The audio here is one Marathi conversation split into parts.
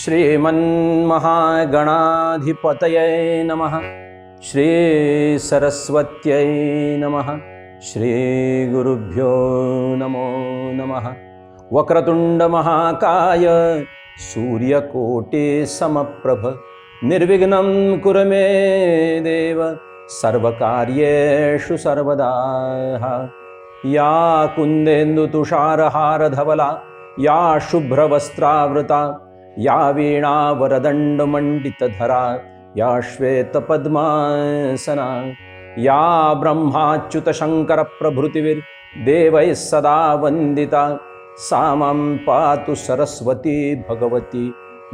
श्रीमन्महागणाधिपतये नमः। श्री सरस्वत्यै नमः। श्री गुरुभ्यो नमो नमः। वक्रतुंड महाकाय सूर्यकोटि समप्रभ निर्विघ्नं कुरु मे देव सर्वकार्येषु सर्वदा। या कुन्देन्दु तुषारहार धवला या शुभ्रवस्त्रावृता या वीणा वरदंड मंडितधरा या श्वेतपद्मासना या ब्रह्माच्युत शंकर प्रभृतिविर देवैः सदा वंदिता सा मां पातु सरस्वती भगवती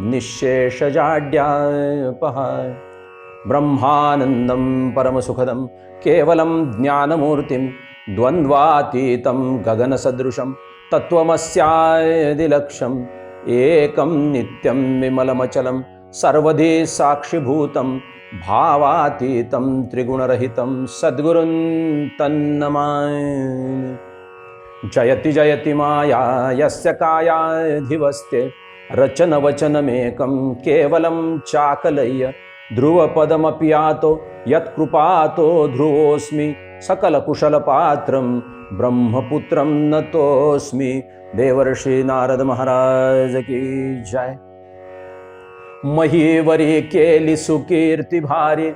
निःशेषजाड्यापहा। ब्रह्मानन्दं परमसुखदं केवलं ज्ञानमूर्तिं द्वन्द्वातीतं गगनसदृशं तत्त्वमस्यादिलक्ष्यम् एकं नित्यं विमलमचलं सर्वधी साक्षिभूतं भावातीतं त्रिगुणरहितं सद्गुरुं तन्नमामि। जयति जयति माया यस्य कायाधिवस्ते रचनवचनमेकं केवलं चाकलय्य ध्रुवपदमपि यातो यत्कृपातो ध्रुवोऽस्मि सकलकुशलपात्रं ब्रह्मपुत्रं नतोऽस्मि। देवर्षि नारद महाराज की जय। महीवरी केली सुकीर्ती भारी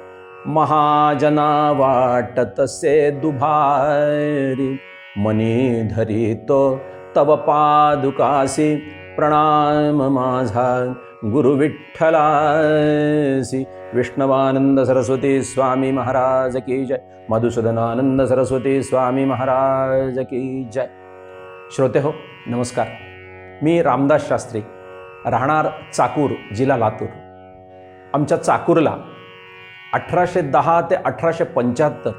महाजना वाटतसे दुभारी मनी धरितो तव पादुकासी प्रणाम माझा गुरु विठ्ठलासी। विष्णवानंद सरस्वती स्वामी महाराज की जय। मधुसूदनानंद सरस्वती स्वामी महाराज की जय। श्रोते हो नमस्कार। मी रामदास शास्त्री राहणार चाकूर जिल्हा लातूर। आमच्या चाकूरला 1810 ते 1875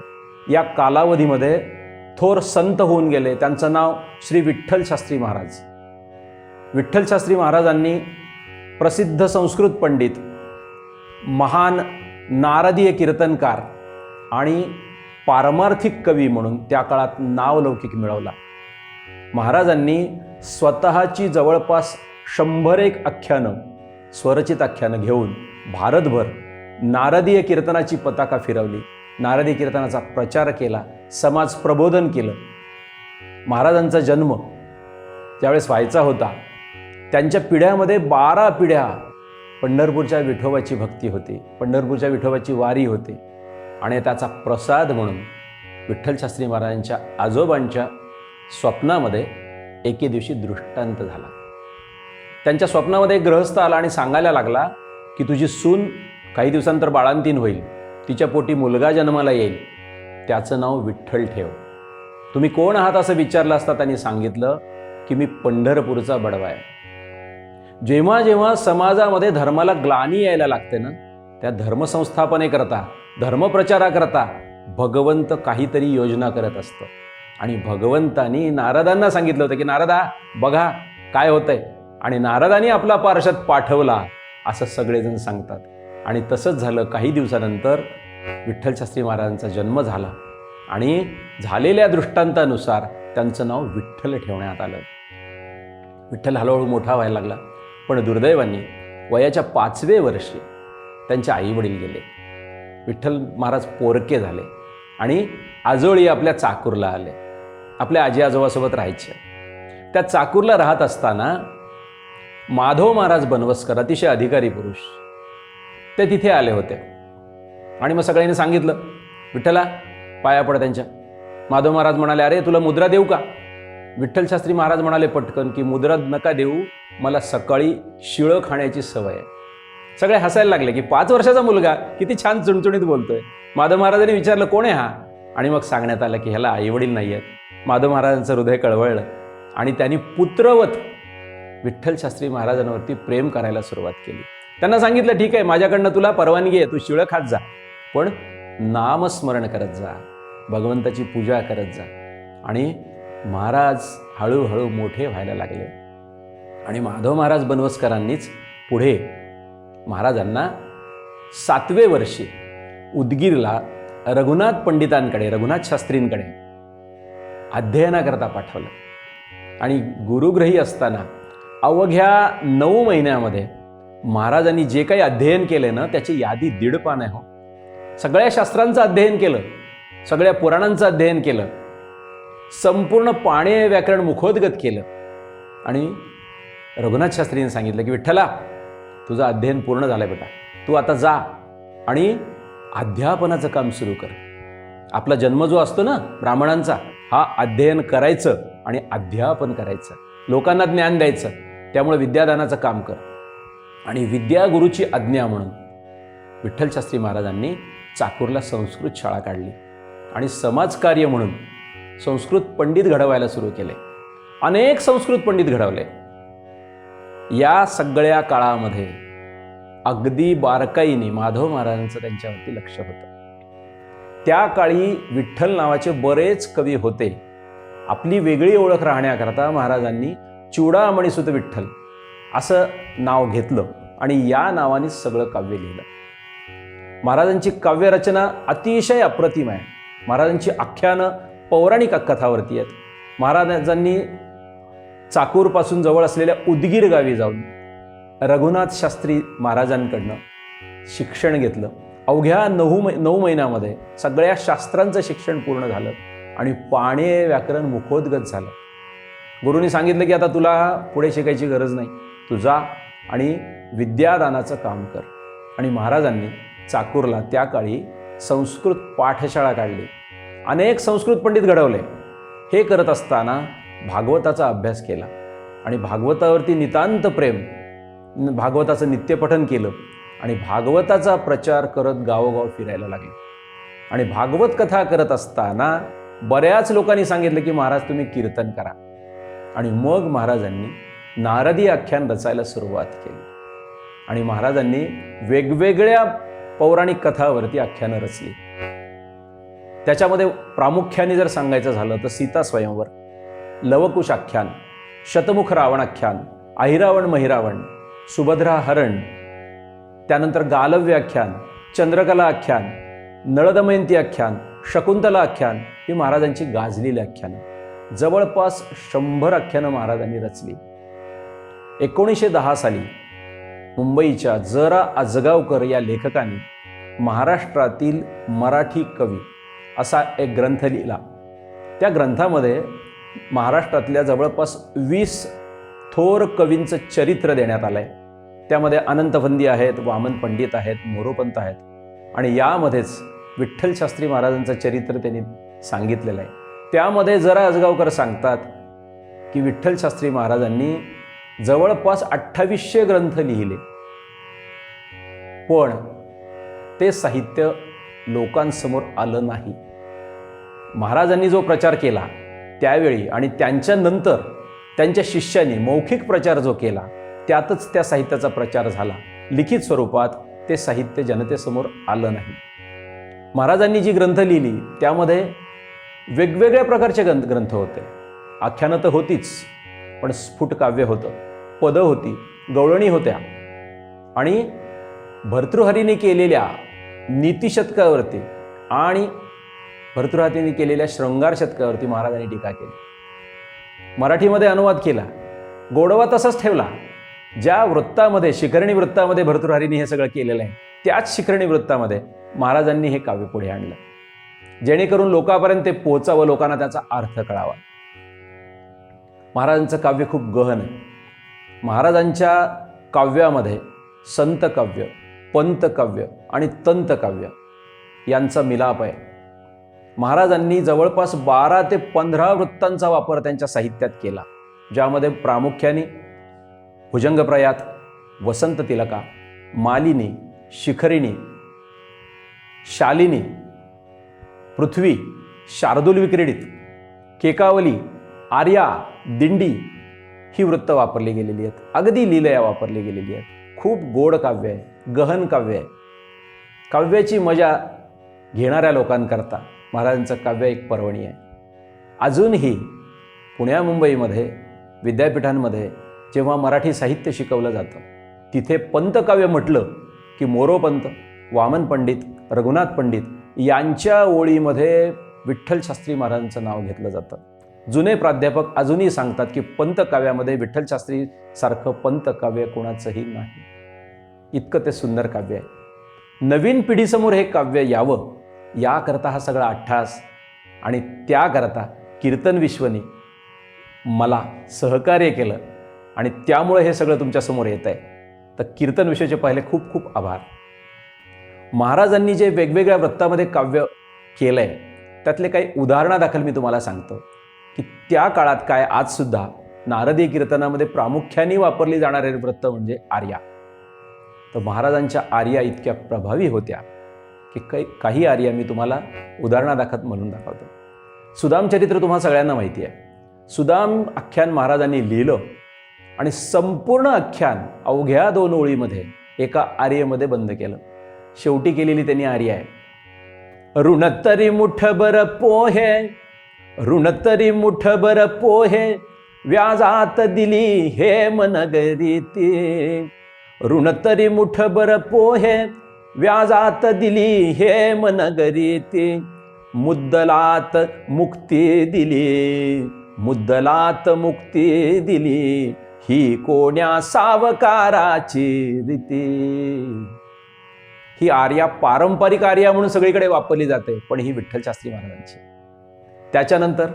या कालावधीमध्ये थोर संत होऊन गेले। त्यांचं नाव श्री विठ्ठल शास्त्री महाराज। विठ्ठल शास्त्री महाराजांनी प्रसिद्ध संस्कृत पंडित महान नारदीय कीर्तनकार आणि पारमार्थिक कवी म्हणून त्या काळात नावलौकिक मिळवला। महाराजांनी स्वतःची जवळपास 101 आख्यानं स्वरचित आख्यानं घेऊन भारतभर नारदीय कीर्तनाची पताका फिरवली। नारदीय कीर्तनाचा प्रचार केला, समाज प्रबोधन केलं। महाराजांचा जन्म ज्यावेळेस व्हायचा होता त्यांच्या पिढ्यामध्ये 12 पिढ्या पंढरपूरच्या विठोबाची भक्ती होती, पंढरपूरच्या विठोबाची वारी होती आणि त्याचा प्रसाद म्हणून विठ्ठल शास्त्री महाराजांच्या आजोबांच्या स्वप्नामध्ये एके दिवशी दृष्टांत झाला। त्यांच्या स्वप्नामध्ये एक गृहस्थ आला आणि सांगायला लागला की तुझी सून काही दिवसांतर बाळंतीण होईल, तिच्या पोटी मुलगा जन्माला येईल, त्याचं नाव विठ्ठल ठेव। तुम्ही कोण आहात असं विचारलं असता त्यांनी सांगितलं की मी पंढरपूरचा बडवा आहे। जेव्हा जेव्हा समाजामध्ये धर्माला ग्लानी यायला लागते ना, त्या धर्मसंस्थापनेकरता धर्मप्रचाराकरता भगवंत काहीतरी योजना करत असतं। आणि भगवंतानी नारदांना सांगितलं होतं की नारदा बघा काय होतंय, आणि नारदांनी आपला पार्षद पाठवला असं सगळेजण सांगतात। आणि तसंच झालं। काही दिवसानंतर विठ्ठल शास्त्री महाराजांचा जन्म झाला आणि झालेल्या दृष्टांतानुसार त्यांचं नाव विठ्ठल ठेवण्यात आलं। विठ्ठल हळूहळू मोठा व्हायला लागला, पण दुर्दैवाने वयाच्या 5व्या वर्षी त्यांचे आई वडील गेले। विठ्ठल महाराज पोरके झाले आणि आजोळी आपल्या चाकूरला आले। आपल्या आजी आजोबासोबत राहायचे। त्या चाकूरला राहत असताना माधव महाराज बनवसकर अतिशय अधिकारी पुरुष ते तिथे आले होते आणि मग सगळ्यांनी सांगितलं विठ्ठला पाया पड त्यांच्या। माधव महाराज म्हणाले अरे तुला मुद्रा देऊ का? विठ्ठल शास्त्री महाराज म्हणाले पटकन की मुद्रा नका देऊ, मला सकाळी शिळं खाण्याची सवय आहे। सगळे हसायला लागले की 5 वर्षाचा मुलगा किती छान चुणचुणीत बोलतोय। माधव महाराजांनी विचारलं कोण आहे हा? आणि मग सांगण्यात आलं की ह्याला आईवडील नाही आहेत। माधव महाराजांचं हृदय कळवळलं आणि त्यांनी पुत्रवत विठ्ठल शास्त्री महाराजांवरती प्रेम करायला सुरुवात केली। त्यांना सांगितलं ठीक आहे माझ्याकडनं तुला परवानगी आहे, तू शिळं खात जा, पण नामस्मरण करत जा, भगवंताची पूजा करत जा। आणि महाराज हळूहळू मोठे व्हायला लागले आणि माधव महाराज बनवसकरांनीच पुढे महाराजांना 7व्या वर्षी उदगीरला रघुनाथ पंडितांकडे रघुनाथ शास्त्रींकडे अध्ययनाकरता पाठवलं आणि गुरुग्रही असताना अवघ्या 9 महिन्यामध्ये महाराजांनी जे काही अध्ययन केलंय ना त्याची यादी 1.5 पान आहे हो. सगळ्या शास्त्रांचं अध्ययन केलं, सगळ्या पुराणांचं अध्ययन केलं, संपूर्ण पाणिनी व्याकरण मुखोद्गत केलं आणि रघुनाथ शास्त्रींनी सांगितलं की विठ्ठला, तुझं अध्ययन पूर्ण झालंय बेटा, तू आता जा आणि अध्यापनाचं काम सुरू कर. आपला जन्म जो असतो ना ब्राह्मणांचा, हा अध्ययन करायचं आणि अध्यापन करायचं, लोकांना ज्ञान द्यायचं. त्यामुळे विद्यादानाचं काम कर. आणि विद्यागुरूची आज्ञा म्हणून विठ्ठल शास्त्री महाराजांनी चाकूरला संस्कृत शाळा काढली आणि समाजकार्य म्हणून संस्कृत पंडित घडवायला सुरू केले. अनेक संस्कृत पंडित घडवले. या सगळ्या काळामध्ये अगदी बारकाईने माधव महाराजांचं त्यांच्यावरती लक्ष होतं. त्या काळी विठ्ठल नावाचे बरेच कवी होते. आपली वेगळी ओळख राहण्याकरता महाराजांनी चूडामणीसुत विठ्ठल असं नाव घेतलं आणि या नावाने सगळं काव्य लिहिलं. महाराजांची काव्यरचना अतिशय अप्रतिम आहे. महाराजांची आख्यानं पौराणिक कथावरती आहेत. महाराजांनी चाकूरपासून जवळ असलेल्या उदगीर गावी जाऊन रघुनाथ शास्त्री महाराजांकडनं शिक्षण घेतलं. अवघ्या 9 महिन्यामध्ये सगळ्या शास्त्रांचं शिक्षण पूर्ण झालं आणि पाणिनी व्याकरण मुखोद्गत झालं. गुरुनी सांगितलं की आता तुला पुढे शिकायची गरज नाही, तू जा आणि विद्यादानाचं काम कर. आणि महाराजांनी चाकूरला त्या काळी संस्कृत पाठशाळा काढली, अनेक संस्कृत पंडित घडवले. हे करत असताना भागवताचा अभ्यास केला आणि भागवतावरती नितांत प्रेम, भागवताचं नित्यपठन केलं आणि भागवताचा प्रचार करत गावोगाव फिरायला लागले. आणि भागवत कथा करत असताना बऱ्याच लोकांनी सांगितलं की महाराज तुम्ही कीर्तन करा. आणि मग महाराजांनी नारदी आख्यान रचायला सुरुवात केली आणि महाराजांनी वेगवेगळ्या पौराणिक कथावरती आख्यानं रचली. त्याच्यामध्ये प्रामुख्याने जर सांगायचं झालं तर सीता स्वयंवर, लवकुश आख्यान, शतमुख रावण आख्यान, अहिरावण महिरावण, सुभद्रा हरण, त्यानंतर गालव्य आख्यान, चंद्रकला आख्यान, नळदमयंती आख्यान, शकुंतला आख्यान ही महाराजांची गाजलेली आख्यानं. जवळपास 100 आख्यानं महाराजांनी रचली. 1910 साली मुंबईच्या जरा आजगावकर या लेखकाने महाराष्ट्रातील मराठी कवी असा एक ग्रंथ लिहिला. त्या ग्रंथामध्ये महाराष्ट्रातल्या जवळपास 20 थोर कवींचं चरित्र देण्यात आलंय. त्यामध्ये अनंत फंदी आहेत, वामन पंडित आहेत, मोरोपंत आहेत आणि यामध्येच विठ्ठल शास्त्री महाराजांचं चरित्र त्यांनी सांगितलेलं आहे. त्यामध्ये जरा आजगावकर सांगतात की विठ्ठल शास्त्री महाराजांनी जवळपास 2800 ग्रंथ लिहिले, पण ते साहित्य लोकांसमोर आलं नाही. महाराजांनी जो प्रचार केला त्यावेळी आणि त्यांच्या नंतर त्यांच्या शिष्यांनी मौखिक प्रचार जो केला त्यातच त्या साहित्याचा प्रचार झाला. लिखित स्वरूपात ते साहित्य जनतेसमोर आलं नाही. महाराजांनी जी ग्रंथ लिहिली त्यामध्ये वेगवेगळ्या प्रकारचे ग्रंथ होते. आख्यानं तर होतीच, पण स्फुट काव्य होतं, पदं होती, गवळणी होत्या आणि भर्तृहरीने केलेल्या नीतिशतकावरती आणि भर्तृहरीने केलेल्या शृंगार शतकावरती महाराजांनी टीका केली. मराठीमध्ये अनुवाद केला, गोडवा तसाच ठेवला. ज्या वृत्तामध्ये, शिखरणी वृत्तामध्ये भर्तृहरीने हे सगळं केलेलं आहे, त्याच शिखरणी वृत्तामध्ये महाराजांनी हे काव्य पुढे आणलं, जेणेकरून लोकांपर्यंत ते पोहोचावं, लोकांना त्याचा अर्थ कळावा. महाराजांचं काव्य खूप गहन आहे. महाराजांच्या काव्यामध्ये संत काव्य, पंत काव्य आणि तंत काव्य यांचा मिलाप आहे. महाराजांनी जवळपास 12 ते 15 वृत्तांचा वापर त्यांच्या साहित्यात केला, ज्यामध्ये प्रामुख्याने भुजंगप्रयात, वसंत तिलका, मालिनी, शिखरिणी, शालिनी, पृथ्वी, शार्दूल विक्रीडित, केकावली, आर्या, दिंडी ही वृत्त वापरली गेलेली आहेत. अगदी लीलया वापरली गेलेली आहेत. खूप गोड काव्य आहे, गहन काव्य आहे. काव्याची मजा घेणाऱ्या लोकांकरता महाराजांचं काव्य एक पर्वणी आहे. अजूनही पुण्या मुंबईमध्ये विद्यापीठांमध्ये जेव्हा मराठी साहित्य शिकवलं जातं तिथे पंतकाव्य म्हटलं की मोरोपंत, वामन पंडित, रघुनाथ पंडित यांच्या ओळीमध्ये विठ्ठल शास्त्री महाराजांचं नाव घेतलं जातं. जुने प्राध्यापक अजूनही सांगतात की पंतकाव्यामध्ये विठ्ठल शास्त्री सारखं पंतकाव्य कोणाचंही नाही. इतकं ते सुंदर काव्य आहे. नवीन पिढीसमोर हे काव्य यावं याकरता हा सगळा अट्टहास, आणि त्याकरता कीर्तन विश्वनी मला सहकार्य केलं आणि त्यामुळे हे सगळं तुमच्यासमोर येत आहे. तर कीर्तन विश्वचे पहिले खूप खूप आभार. महाराजांनी जे वेगवेगळ्या वृत्तामध्ये काव्य केलं आहे त्यातले काही उदाहरणादाखल मी तुम्हाला सांगतो की त्या काळात काय, आजसुद्धा नारदी कीर्तनामध्ये प्रामुख्याने वापरली जाणारे वृत्त म्हणजे आर्या. तर महाराजांच्या आर्या इतक्या प्रभावी होत्या की काही आर्या मी तुम्हाला उदाहरणादाखल म्हणून दाखवतो. सुदाम चरित्र तुम्हा सगळ्यांना माहिती आहे. सुदाम आख्यान महाराजांनी लिहिलं आणि संपूर्ण आख्यान अवघ्या 2 ओळीमध्ये एका आर्येमध्ये बंद केलं. शेवटी केलेली त्यांनी आर्या आहे, ऋणतरी मुठभर पोहे, ऋणतरी मुठभर पोहे, व्याजात दिली हे मनगरी ती. ऋणतरी मुठभर पोहे, व्याजात दिली हे मनगरी ती. मुद्दलात मुक्ती दिली, मुद्दलात मुक्ती दिली, ही कोण्या सावकाराची रीती. ही आर्या पारंपरिक आर्या म्हणून सगळीकडे वापरली जाते, पण ही विठ्ठल शास्त्री महाराजांची. त्याच्यानंतर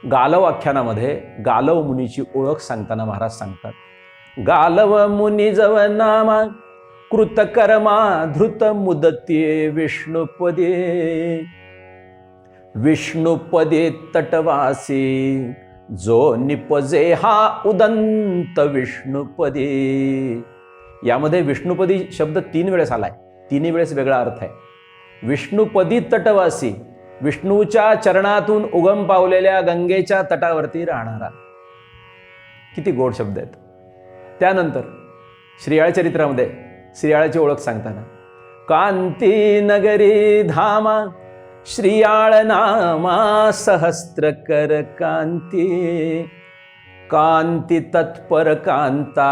गालव आख्यानामध्ये गालव मुनीची ओळख सांगताना महाराज सांगतात, गालव मुनी जव नामा कृतकर्मा धृत मुदते विष्णुपदे. विष्णुपदे तटवासी जो निपजे हा उदंत विष्णुपदे. यामध्ये विष्णुपदी शब्द 3 वेळेस आलाय, 3 वेळेस वेगळा अर्थ आहे. विष्णुपदी तटवासी, विष्णूच्या चरणातून उगम पावलेल्या गंगेच्या तटावरती राहणारा. किती गोड शब्द आहेत. त्यानंतर श्रीयाळ चरित्रामध्ये श्रीयाळाची ओळख सांगताना, कांती नगरी धामा श्रीयाळ नामा सहस्त्रकर कांती. कांती तत्पर कांता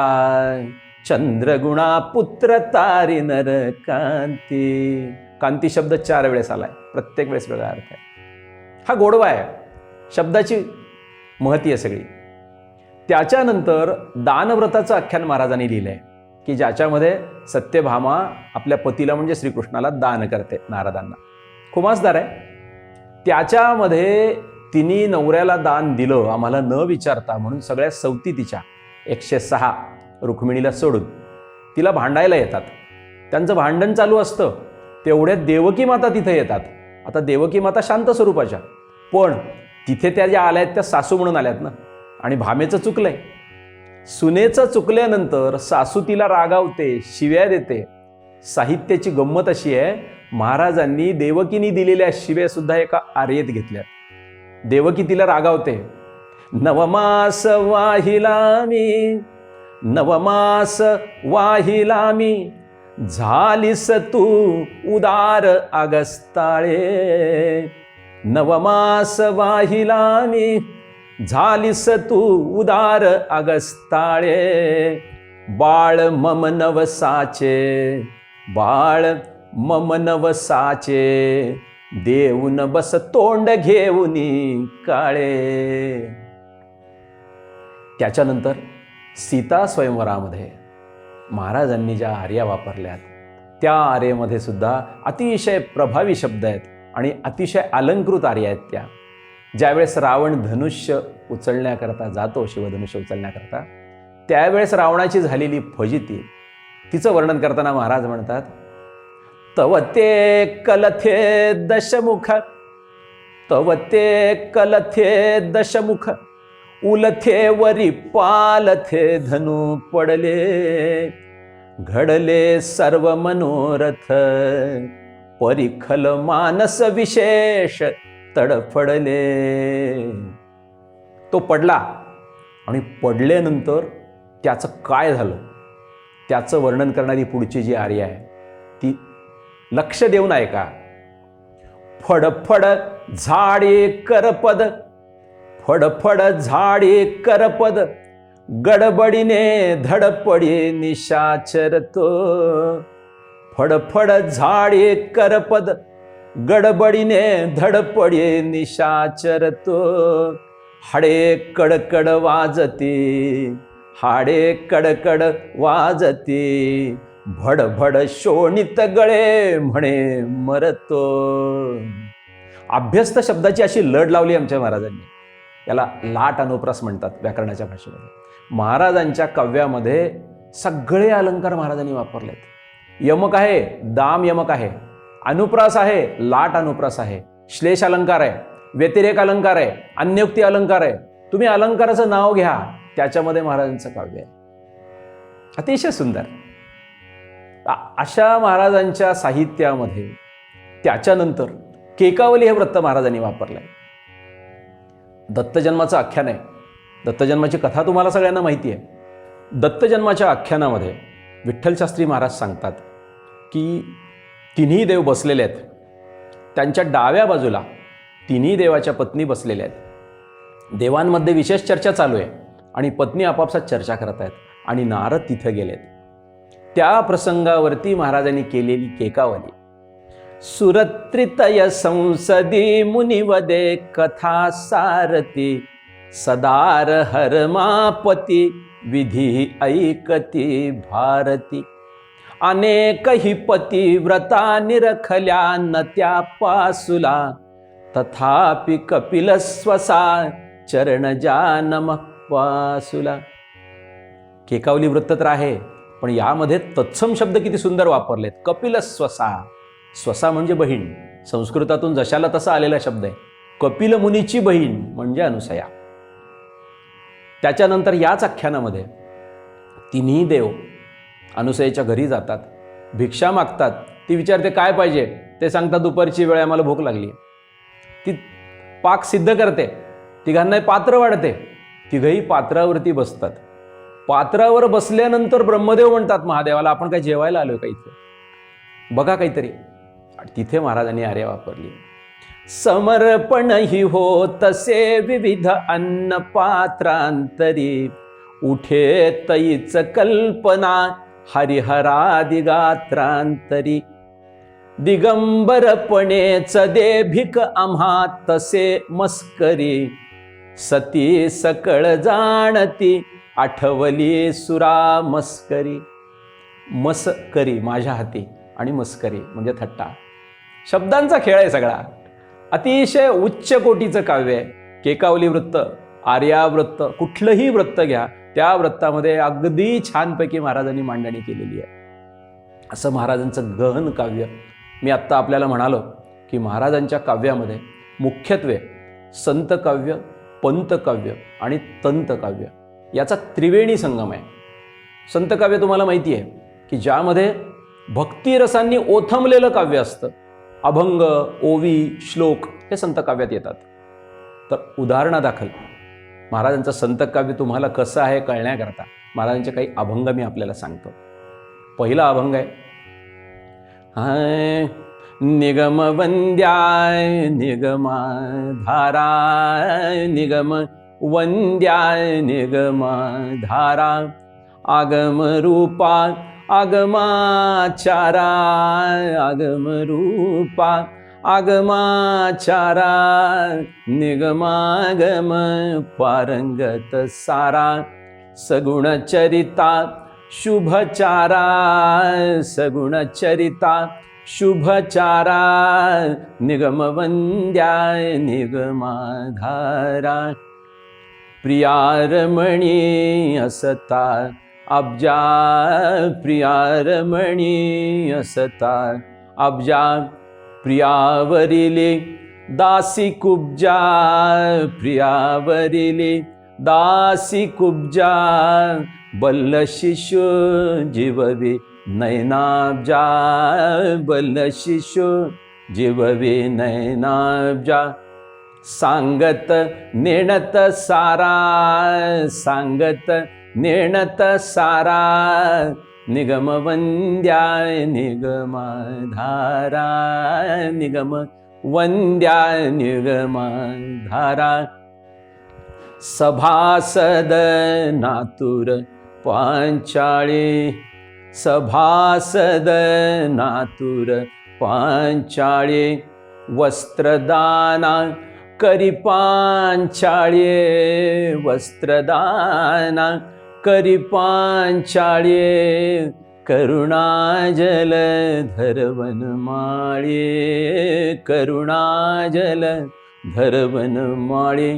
चंद्रगुणा पुत्र तारी नर कांती. कांती शब्द 4 वेळेस आलाय, प्रत्येक वेळेस वेगळा अर्थ आहे. हा गोडवा आहे, शब्दाची महती आहे सगळी. त्याच्यानंतर दानव्रताचं आख्यान महाराजांनी लिहिलंय की ज्याच्यामध्ये सत्यभामा आपल्या पतीला म्हणजे श्रीकृष्णाला दान करते, नारदांना. खुमासदार आहे. त्याच्यामध्ये तिने नवऱ्याला दान दिलं आम्हाला न विचारता म्हणून सगळ्या सवती तिच्या 106 रुक्मिणीला सोडून तिला भांडायला येतात. त्यांचं भांडण चालू असतं तेवढ्यात देवकी माता तिथे येतात. आता देवकी माता शांत स्वरूपाच्या, पण तिथे त्या ज्या आल्या आहेत त्या सासू म्हणून आल्यात ना, आणि भामेचं चुकलंय. सुनेचं चुकल्यानंतर सासू तिला रागावते, शिव्या देते. साहित्याची गंमत अशी आहे, महाराजांनी देवकीनी दिलेल्या शिव्या सुद्धा एका आर्येत घेतल्या. देवकी तिला रागावते, नवमास वाहिला मी, नवमास वाहिला मी, झालीस तू उदार अगस्ताळे. नवमास वाहिला मी, झालीस तू उदार अगस्ताळे. बाळ मम नवसाचे, बाळ मम नवसाचे, देऊन बस तोंड घेऊनी काळे. त्याच्यानंतर सीता स्वयंवरामध्ये महाराजांनी ज्या आर्या वापरल्यात त्या आर्येमध्ये सुद्धा अतिशय प्रभावी शब्द आहेत आणि अतिशय अलंकृत आर्या आहेत त्या. ज्यावेळेस रावण धनुष्य उचलण्याकरता जातो, शिवधनुष्य उचलण्याकरता, त्यावेळेस रावणाची झालेली फजिती तिचं वर्णन करताना महाराज म्हणतात, तव ते कलथे दशमुख, तव ते कलथे दशमुख, उलथे वरी पालथे धनु पडले. घडले सर्व मनोरथ, परिखल मानस विशेष तडफडले. तो पडला आणि पडल्यानंतर त्याचं काय झालं त्याचं वर्णन करणारी पुढची जी आर्या आहे ती लक्ष देऊन ऐका. फडफड झाडे करपद, फडफड झाडे करपद, गडबडीने धडपडी निशाचर तो. फडफड झाडे करपद, गडबडीने धडपडी निशाचर तो. हाडे कडकड वाजते, हाडे कडकड वाजते, भडभड शोणित गळे म्हणे मरतो. अभ्यस्त शब्दाची अशी लढ लावली आमच्या महाराजांनी. याला लाट अनुप्रास म्हणतात व्याकरणाच्या भाषेमध्ये. महाराजांच्या काव्यामध्ये सगळे अलंकार महाराजांनी वापरलेत. यमक आहे, दाम यमक आहे, अनुप्रास आहे, लाट अनुप्रास आहे, श्लेष अलंकार आहे, व्यतिरेक अलंकार आहे, अन्योक्ती अलंकार आहे. तुम्ही अलंकाराचं नाव घ्या, त्याच्यामध्ये महाराजांचं काव्य आहे. अतिशय सुंदर. अशा महाराजांच्या साहित्यामध्ये त्याच्यानंतर केकावली हे वृत्त महाराजांनी वापरलंय. दत्तजन्माचं आख्यान आहे. दत्तजन्माची कथा तुम्हाला सगळ्यांना माहिती आहे. दत्तजन्माच्या आख्यानामध्ये विठ्ठलशास्त्री महाराज सांगतात की तिन्ही देव बसलेले आहेत. त्यांच्या डाव्या बाजूला तिन्ही देवाच्या पत्नी बसलेल्या आहेत. देवांमध्ये विशेष चर्चा चालू आहे आणि पत्नी आपापसात चर्चा करत आहेत आणि नारद तिथे गेलेत. त्या प्रसंगावरती महाराजांनी केलेली केकावली. सुरत्रितय संसदी मुनिवदे कथा सारती, सदार हरमापती विधी ऐकती भारती. अनेक ही पतिव्रता निरखल्या न त्या पासुला, तथापि कपिल स्वसा चरण जानम पासुला. केकावली वृत्त तर आहे, पण यामध्ये तत्सम शब्द किती सुंदर वापरलेत. कपिल स्वसा. स्वसा म्हणजे बहीण. संस्कृतातून जशाला तसा आलेला शब्द आहे. कपिल मुनीची बहीण म्हणजे अनुसया. त्याच्यानंतर याच आख्यानामध्ये तिन्ही देव अनुसयेच्या घरी जातात, भिक्षा मागतात. ती विचारते काय पाहिजे, ते सांगतात दुपारची वेळ आम्हाला भूक लागली. ती पाक सिद्ध करते, तिघांना पात्र वाढते, तिघही पात्रावरती बसतात. पात्रावर बसल्यानंतर ब्रह्मदेव म्हणतात महादेवाला, आपण काय जेवायला आलोय का इथे, बघा काहीतरी. तिथे महाराजांनी आर्या वापरली. समर्पण ही हो तसे विविध अन्न पात्रांतरी, उठे तैच कल्पना हरिहरादि गात्रांतरी. दिगंबरपणेच दे भिक आम्हा तसे मस्करी, सती सकळ जाणती आठवली सुरा मस्करी. मस्करी माझ्या हाती आणि मस्करी म्हणजे थट्टा. शब्दांचा खेळ आहे सगळा. अतिशय उच्च कोटीचं काव्य आहे. केकावली वृत्त, आर्या वृत्त, कुठलंही वृत्त घ्या, त्या वृत्तामध्ये अगदी छानपैकी महाराजांनी मांडणी केलेली आहे. असं महाराजांचं गहन काव्य. मी आत्ता आपल्याला म्हणालो की महाराजांच्या काव्यामध्ये मुख्यत्वे संत काव्य, पंत काव्य आणि तंत काव्य याचा त्रिवेणी संगम आहे. संत काव्य तुम्हाला माहिती आहे की ज्यामध्ये भक्तिरसांनी ओथंबलेलं काव्य असतं. अभंग, ओवी, श्लोक हे संत काव्यात येतात. तर उदाहरणादाखल महाराजांचं संत काव्य तुम्हाला कसं आहे कळण्याकरता महाराजांचे काही अभंग मी आपल्याला सांगतो. पहिला अभंग आहे निगम वंद्याय निगमाधारा, निगम वंद्याय निगमाधारा, आगम रूपा आगमाचारा, आगम रूपा आगमाचारा, निगमागम पारंगत सारा, सगुण चरिता शुभचारा, सगुण चरिता शुभचारा, निगमवंद्याय निगमाधारा. प्रियारमणी असता अब्जा, प्रियारमणी असता अब्जा, प्रियावरिले दासी कुब्जा, प्रियावरिले दासी कुब्जा, बल्ल शिशु जीववे नयनाब्जा, बल्ल शिशु जीववे नयनाब्जा. सांगत नेणत सारा, सांगत नेणत सारा, निगम वंद्याय निगमाधारा, निगम वंद्याय निगमाधारा. सभासद नातुर पांचाळी, सभासद नातुर पांचाळी, वस्त्रदाना करी पांचाळी, वस्त्रदाना करी पांचाळी, करुणाजल धरवनमाळे, करुणाजल धरवनमाळे,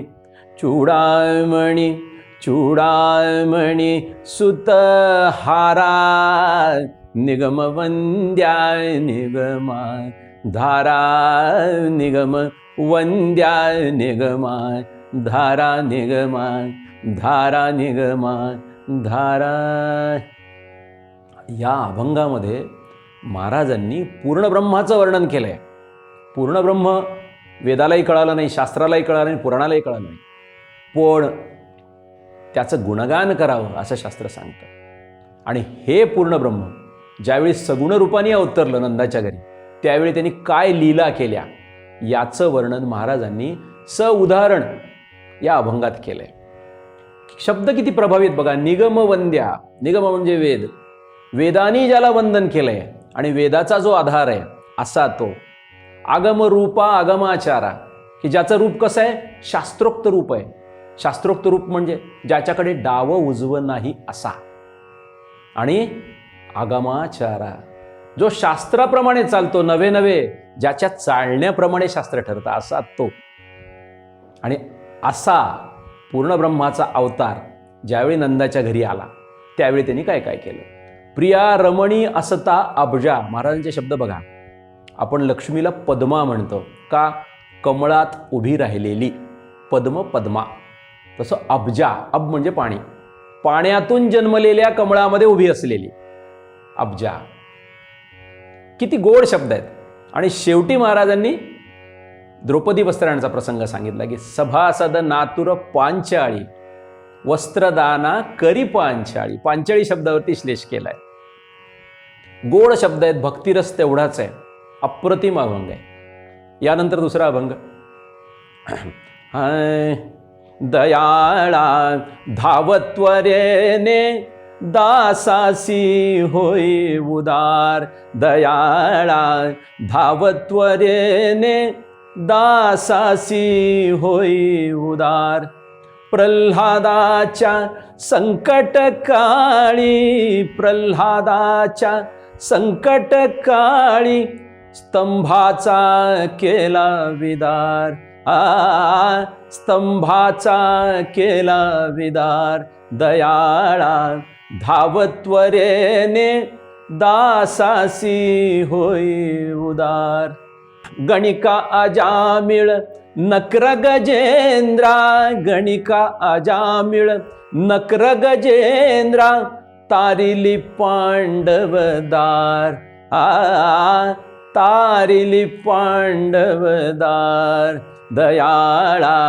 चूडामणी चूडामणी सुतहारा, निगमवंद्या निगमा धारा, निगम वंद्या निगमा धारा, निगमा धारा, निगमा धारा. या अभंगामध्ये महाराजांनी पूर्ण ब्रह्माचं वर्णन केलं आहे. पूर्ण ब्रह्म वेदालाही कळालं नाही, शास्त्रालाही कळालं नाही, पुराणालाही कळालं नाही, पण त्याचं गुणगान करावं असं शास्त्र सांगतं. आणि हे पूर्ण ब्रह्म ज्यावेळी सगुण रूपाने अवतरलं नंदाच्या घरी, त्यावेळी त्यांनी काय लीला केल्या याचं वर्णन महाराजांनी उदाहरण या अभंगात केलंय. शब्द किती प्रभावित बघा. निगमवंद्या, निगम म्हणजे वेद, वेदानी ज्याला वंदन केलंय आणि वेदाचा जो आधार आहे असा तो. आगम रूपा आगमाचारा, की ज्याचं रूप कसं आहे, शास्त्रोक्त रूप आहे. शास्त्रोक्त रूप म्हणजे ज्याच्याकडे डावं उजवं नाही असा. आणि आगमाचारा, जो शास्त्राप्रमाणे चालतो, नवे नवे ज्याच्या चालण्याप्रमाणे शास्त्र ठरतं असा तो. आणि असा पूर्ण ब्रह्माचा अवतार ज्यावेळी नंदाच्या घरी आला त्यावेळी त्यांनी काय काय केलं. प्रिया रमणी असता अब्जा, महाराजांचे शब्द बघा. आपण लक्ष्मीला पद्मा म्हणतो का, कमळात उभी राहिलेली, पद्म पद्मा. तसं अब्जा, अब म्हणजे पाणी, पाण्यातून जन्मलेल्या कमळामध्ये उभी असलेली अब्जा. किती गोड शब्द आहेत. आणि शेवटी महाराजांनी द्रौपदी वस्त्रांचा प्रसंग सांगितला की सभासद नातुर पांचाळी, वस्त्रदाना करी पांचाळी. पांचाळी शब्दावरती श्लेष केलाय. गोड शब्द आहेत, भक्तिरस तेवढाच आहे, अप्रतिम अभंग आहे. यानंतर दुसरा अभंग. दयाळा धावत्वरेने दासासी होई उदार, दयाळा धावत्वरेने दासासी होई उदार. प्रल्हादाच्या संकट काळी, प्रल्हादाच्या संकट काळी स्तंभाचा केला विदार, स्तंभाचा केला विदार. दयाळा धावत्वरेने दासासी होई उदार. गणिका अजामिळ नक्र गजेंद्रा, गणिका अजामिळ नक्र गजेंद्रा, तारिली पांडवदार, तारिली पांडवदार. दयाळा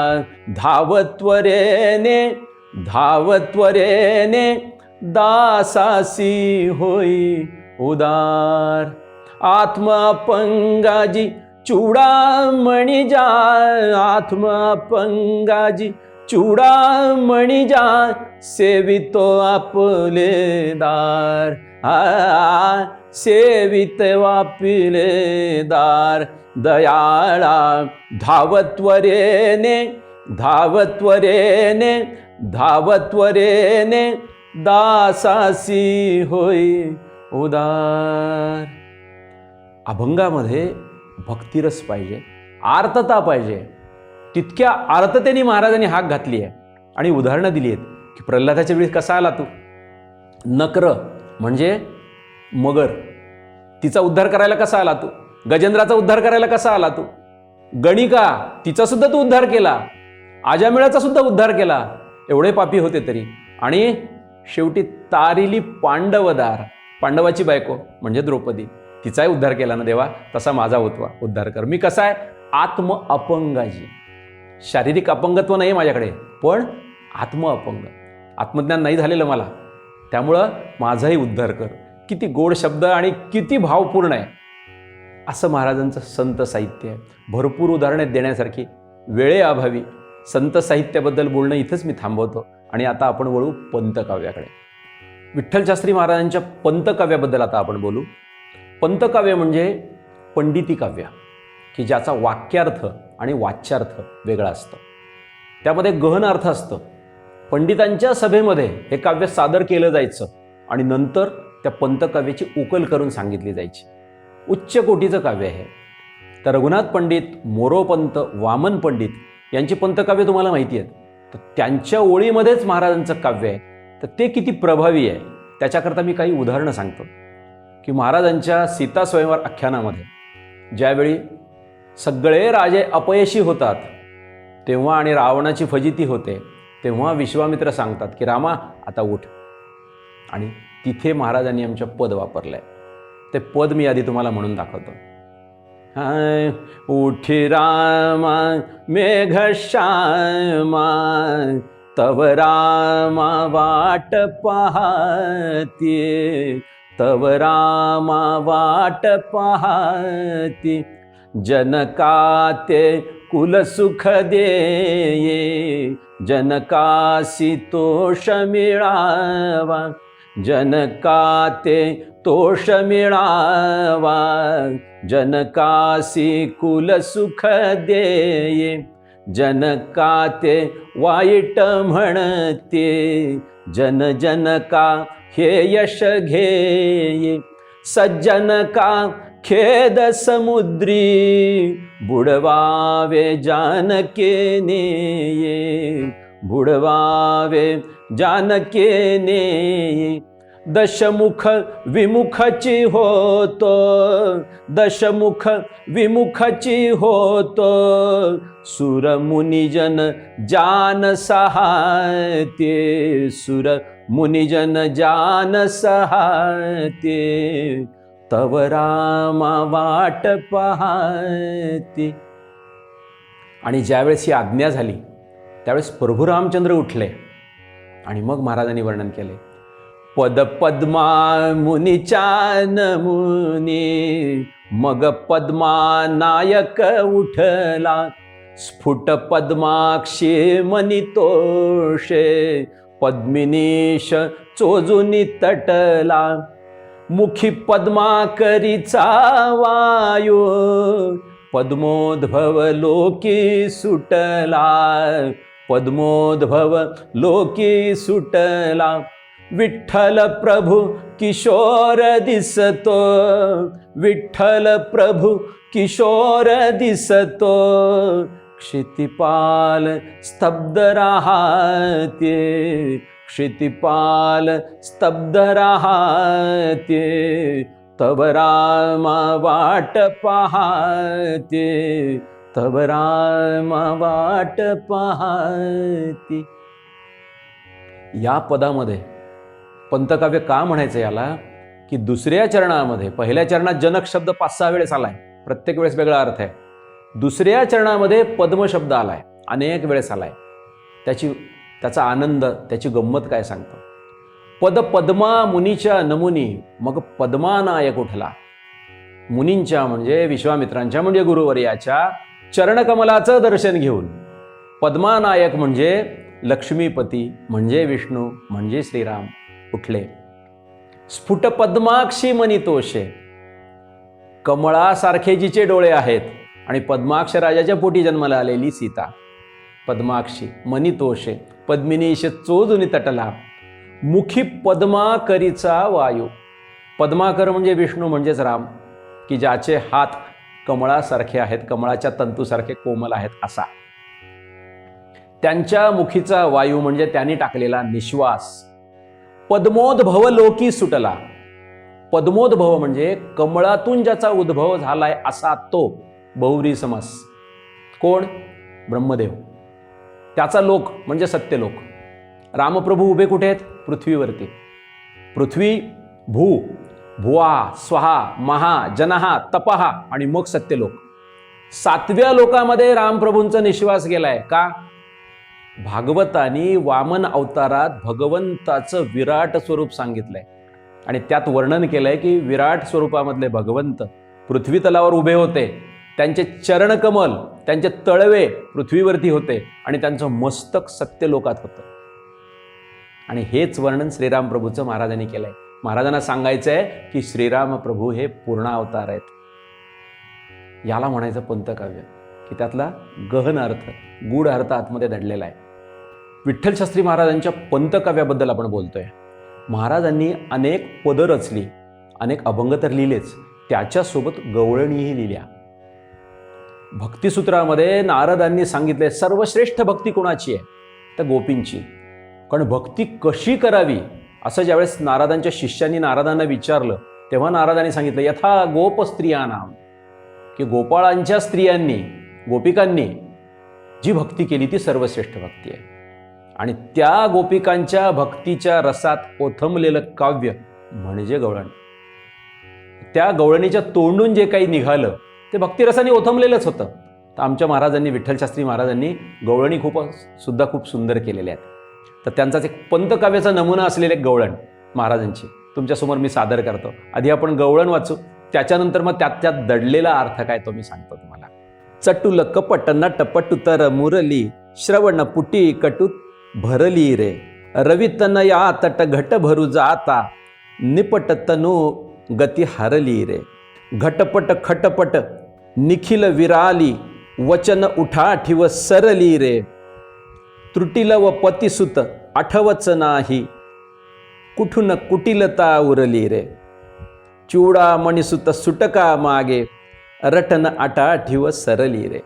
धावत्वरेने, धावत्वरेने दासासी होई उदार. आत्मपंगाजी चूडामणी जा, आत्मपंगाजी चूडामणी जा, सेवितो आपले दार, सेवित वापिले दार. दयाळा धावत्वरेने, धावत्वरेने, धावत्वरेने दासासी होई उदार. अभंगामध्ये भक्तिरस पाहिजे, आर्तता पाहिजे. तितक्या आर्ततेने महाराजांनी हाक घातली आहे आणि उदाहरणं दिली आहेत की प्रल्हादाच्या वेळी कसा आला तू. नक्र म्हणजे मगर, तिचा उद्धार करायला कसा आला तू. गजेंद्राचा उद्धार करायला कसा आला तू. गणिका, तिचा सुद्धा तू उद्धार केला. आजामिळाचा सुद्धा उद्धार केला, एवढे पापी होते तरी. आणि शेवटी तारिली पांडवदार, पांडवाची बायको म्हणजे द्रौपदी, तिचाही उद्धार केला ना देवा, तसा माझा उद्धार कर. मी कसा आहे, आत्म अपंगाजी. शारीरिक अपंगत्व नाही माझ्याकडे, पण आत्म अपंग, आत्मज्ञान नाही झालेलं मला, त्यामुळं माझाही उद्धार कर. किती गोड शब्द आणि किती भावपूर्ण आहे. असं महाराजांचं संत साहित्य आहे. भरपूर उदाहरणे देण्यासारखी, वेळेअभावी संत साहित्याबद्दल बोलणं इथंच मी थांबवतो आणि आता आपण वळू पंतकाव्याकडे. विठ्ठलशास्त्री महाराजांच्या पंतकाव्याबद्दल आता आपण बोलू. पंतकाव्य म्हणजे पंडिती काव्य, की ज्याचा वाक्यार्थ आणि वाच्यार्थ वेगळा असतं, त्यामध्ये गहन अर्थ असतं. पंडितांच्या सभेमध्ये हे काव्य सादर केलं जायचं आणि नंतर त्या पंतकाव्याची उकल करून सांगितली जायची. उच्च कोटीचं काव्य आहे. तर रघुनाथ पंडित, मोरोपंत, वामन पंडित यांची पंतकाव्य तुम्हाला माहिती आहेत. तर त्यांच्या ओळीमध्येच महाराजांचं काव्य आहे. तर ते किती प्रभावी आहे त्याच्याकरता मी काही उदाहरणं सांगतो. की महाराजांच्या सीता स्वयंवर आख्यानामध्ये ज्यावेळी सगळे राजे अपयशी होतात तेव्हा आणि रावणाची फजिती होते, तेव्हा विश्वामित्र सांगतात की रामा आता उठ. आणि तिथे महाराजांनी आमच्या पद वापरलंय. ते पद मी आधी तुम्हाला म्हणून दाखवतो. उठी रामा मेघश्यामा, तव रामा वाट पाहती, तव रामा वाट पाहती, जनकाते कुल सुख देये, जनकासी तोष मिळावा, जनकाते तोष मिळावा, जनकासी कुल सुख देये, जनकाते वाईट म्हणते, जन जनका हे यश घेये, सज्जनका खेद समुद्री, बुडवावे जानके नेये, बुडवावे जानके नेये. दशमुख विमुखची होतो, दशमुख विमुखची होतो, सुर मुनिजन जान सहाते, सुर मुनिजन जान सहाते, तव रामा वाट पाहते. आणि ज्यावेळेस ही आज्ञा झाली त्यावेळेस प्रभू रामचंद्र उठले आणि मग महाराजांनी वर्णन केले. पद पद्मा मुनीच्या नमुनी, मग पद्मा नायक उठला, स्फुट पद्माक्षी मनितोषे, पद्मिनीश चोजुनी तटला, मुखी पद्माकरीचा वायू, पद्मोद्भव लोकी सुटला, पद्मोद्भव लोकी सुटला. विठ्ठल प्रभू किशोर दिसतो, विठ्ठल प्रभू किशोर दिसतो, क्षितिपाल स्तब्ध राहते, क्षितिपाल स्तब्ध राहते, तव रामा वाट पाहते, तव रामा वाट पाहते. या पदामध्ये पंतकाव्य का म्हणायचं याला, की दुसऱ्या चरणामध्ये, पहिल्या चरणात जनक शब्द 5-6 वेळेस आलाय, प्रत्येक वेळेस वेगळा अर्थ आहे. दुसऱ्या चरणामध्ये पद्म शब्द आलाय, अनेक वेळेस आलाय. त्याचा आनंद, त्याची गंमत काय सांगतो. पद पद्मा मुनीच्या नमुनी, मग पद्मानायक उठला. मुनींच्या म्हणजे विश्वामित्रांच्या म्हणजे गुरुवर्याच्या चरणकमलाचं दर्शन घेऊन पद्मानायक म्हणजे लक्ष्मीपती म्हणजे विष्णू म्हणजे श्रीराम उठले. स्फुट पद्माक्षी मनितोषे, कमळासारखे जिचे डोळे आहेत आणि पद्माक्ष राजाच्या पोटी जन्माला आलेली सीता पद्माक्षी, मनितोषे, पद्मिनीश चोजुनी तटला, मुखी पद्माकरीचा वायू. पद्माकर म्हणजे विष्णू म्हणजेच राम, की ज्याचे हात कमळासारखे आहेत, कमळाच्या तंतूसारखे कोमल आहेत असा. त्यांच्या मुखीचा वायू म्हणजे त्यांनी टाकलेला निश्वास. पद्मोद्भव लोकी सुटला. पद्मोद्भव म्हणजे कमळातून ज्याचा उद्भव झालाय असा तो बहुव्रीही समास. कोण? ब्रह्मदेव. त्याचा लोक म्हणजे सत्यलोक. रामप्रभू उभे कुठे आहेत? पृथ्वीवरती. पृथ्वी, भू, भुवा, स्वहा, महा, जनहा, तपहा आणि मग सत्यलोक. 7व्या लोकामध्ये रामप्रभूंचा निश्वास गेलाय. का? भागवतानी वामन अवतारात भगवंताचं विराट स्वरूप सांगितलंय आणि त्यात वर्णन केलंय की विराट स्वरूपामधले भगवंत पृथ्वी तलावर उभे होते. त्यांचे चरणकमल, त्यांचे तळवे पृथ्वीवरती होते आणि त्यांचं मस्तक सत्यलोकात होतं. आणि हेच वर्णन श्रीराम प्रभूचं महाराजांनी केलंय. महाराजांना सांगायचंय की श्रीराम प्रभू हे पूर्ण अवतार आहेत. याला म्हणायचं पंतकाव्य, की त्यातला गहन अर्थ, गूढ अर्थ आतमध्ये दडलेला आहे. विठ्ठल शास्त्री महाराजांच्या पंतकाव्याबद्दल आपण बोलतोय. महाराजांनी अनेक पदं रचली, अनेक अभंग तर लिहिलेच, त्याच्यासोबत गवळणीही लिहिल्या. भक्तिसूत्रामध्ये नारदांनी सांगितले सर्वश्रेष्ठ भक्ती कोणाची आहे? तर गोपींची. कारण भक्ती कशी करावी असं ज्यावेळेस नारदांच्या शिष्यांनी नारदांना विचारलं, तेव्हा नारदांनी सांगितलं यथा गोप स्त्रियानाम, की गोपाळांच्या स्त्रियांनी, गोपिकांनी जी भक्ती केली ती सर्वश्रेष्ठ भक्ती आहे. आणि त्या गोपिकांच्या भक्तीच्या रसात ओथंबलेलं काव्य म्हणजे गवळण. त्या गवळणीच्या तोंडून जे काही निघालं ते भक्तिरसाने ओथंबलेलंच होतं. तर आमच्या महाराजांनी, विठ्ठलशास्त्री महाराजांनी गवळणी खूप सुंदर केलेल्या आहेत. तर त्यांचाच एक पंतकाव्याचा नमुना असलेले गवळण महाराजांची तुमच्यासमोर मी सादर करतो. आधी आपण गवळण वाचू, त्याच्यानंतर मग त्यात दडलेला अर्थ काय तो मी सांगतो तुम्हाला. चटुल कपट नटपटुतर मुरली, श्रवण पुटी कटू भरली रे, रवितन या तट घट भरू जाता, निपट तनु गती हरली रे, घटपट खटपट निखिल विराली, वचन उठाठीव सरली रे, त्रुटील व पतिसुत आठवच नाही, कुठून कुटिलता उरली रे, चूडा मणिसुत सुटका मागे, रटन आठाठीव सरली रे.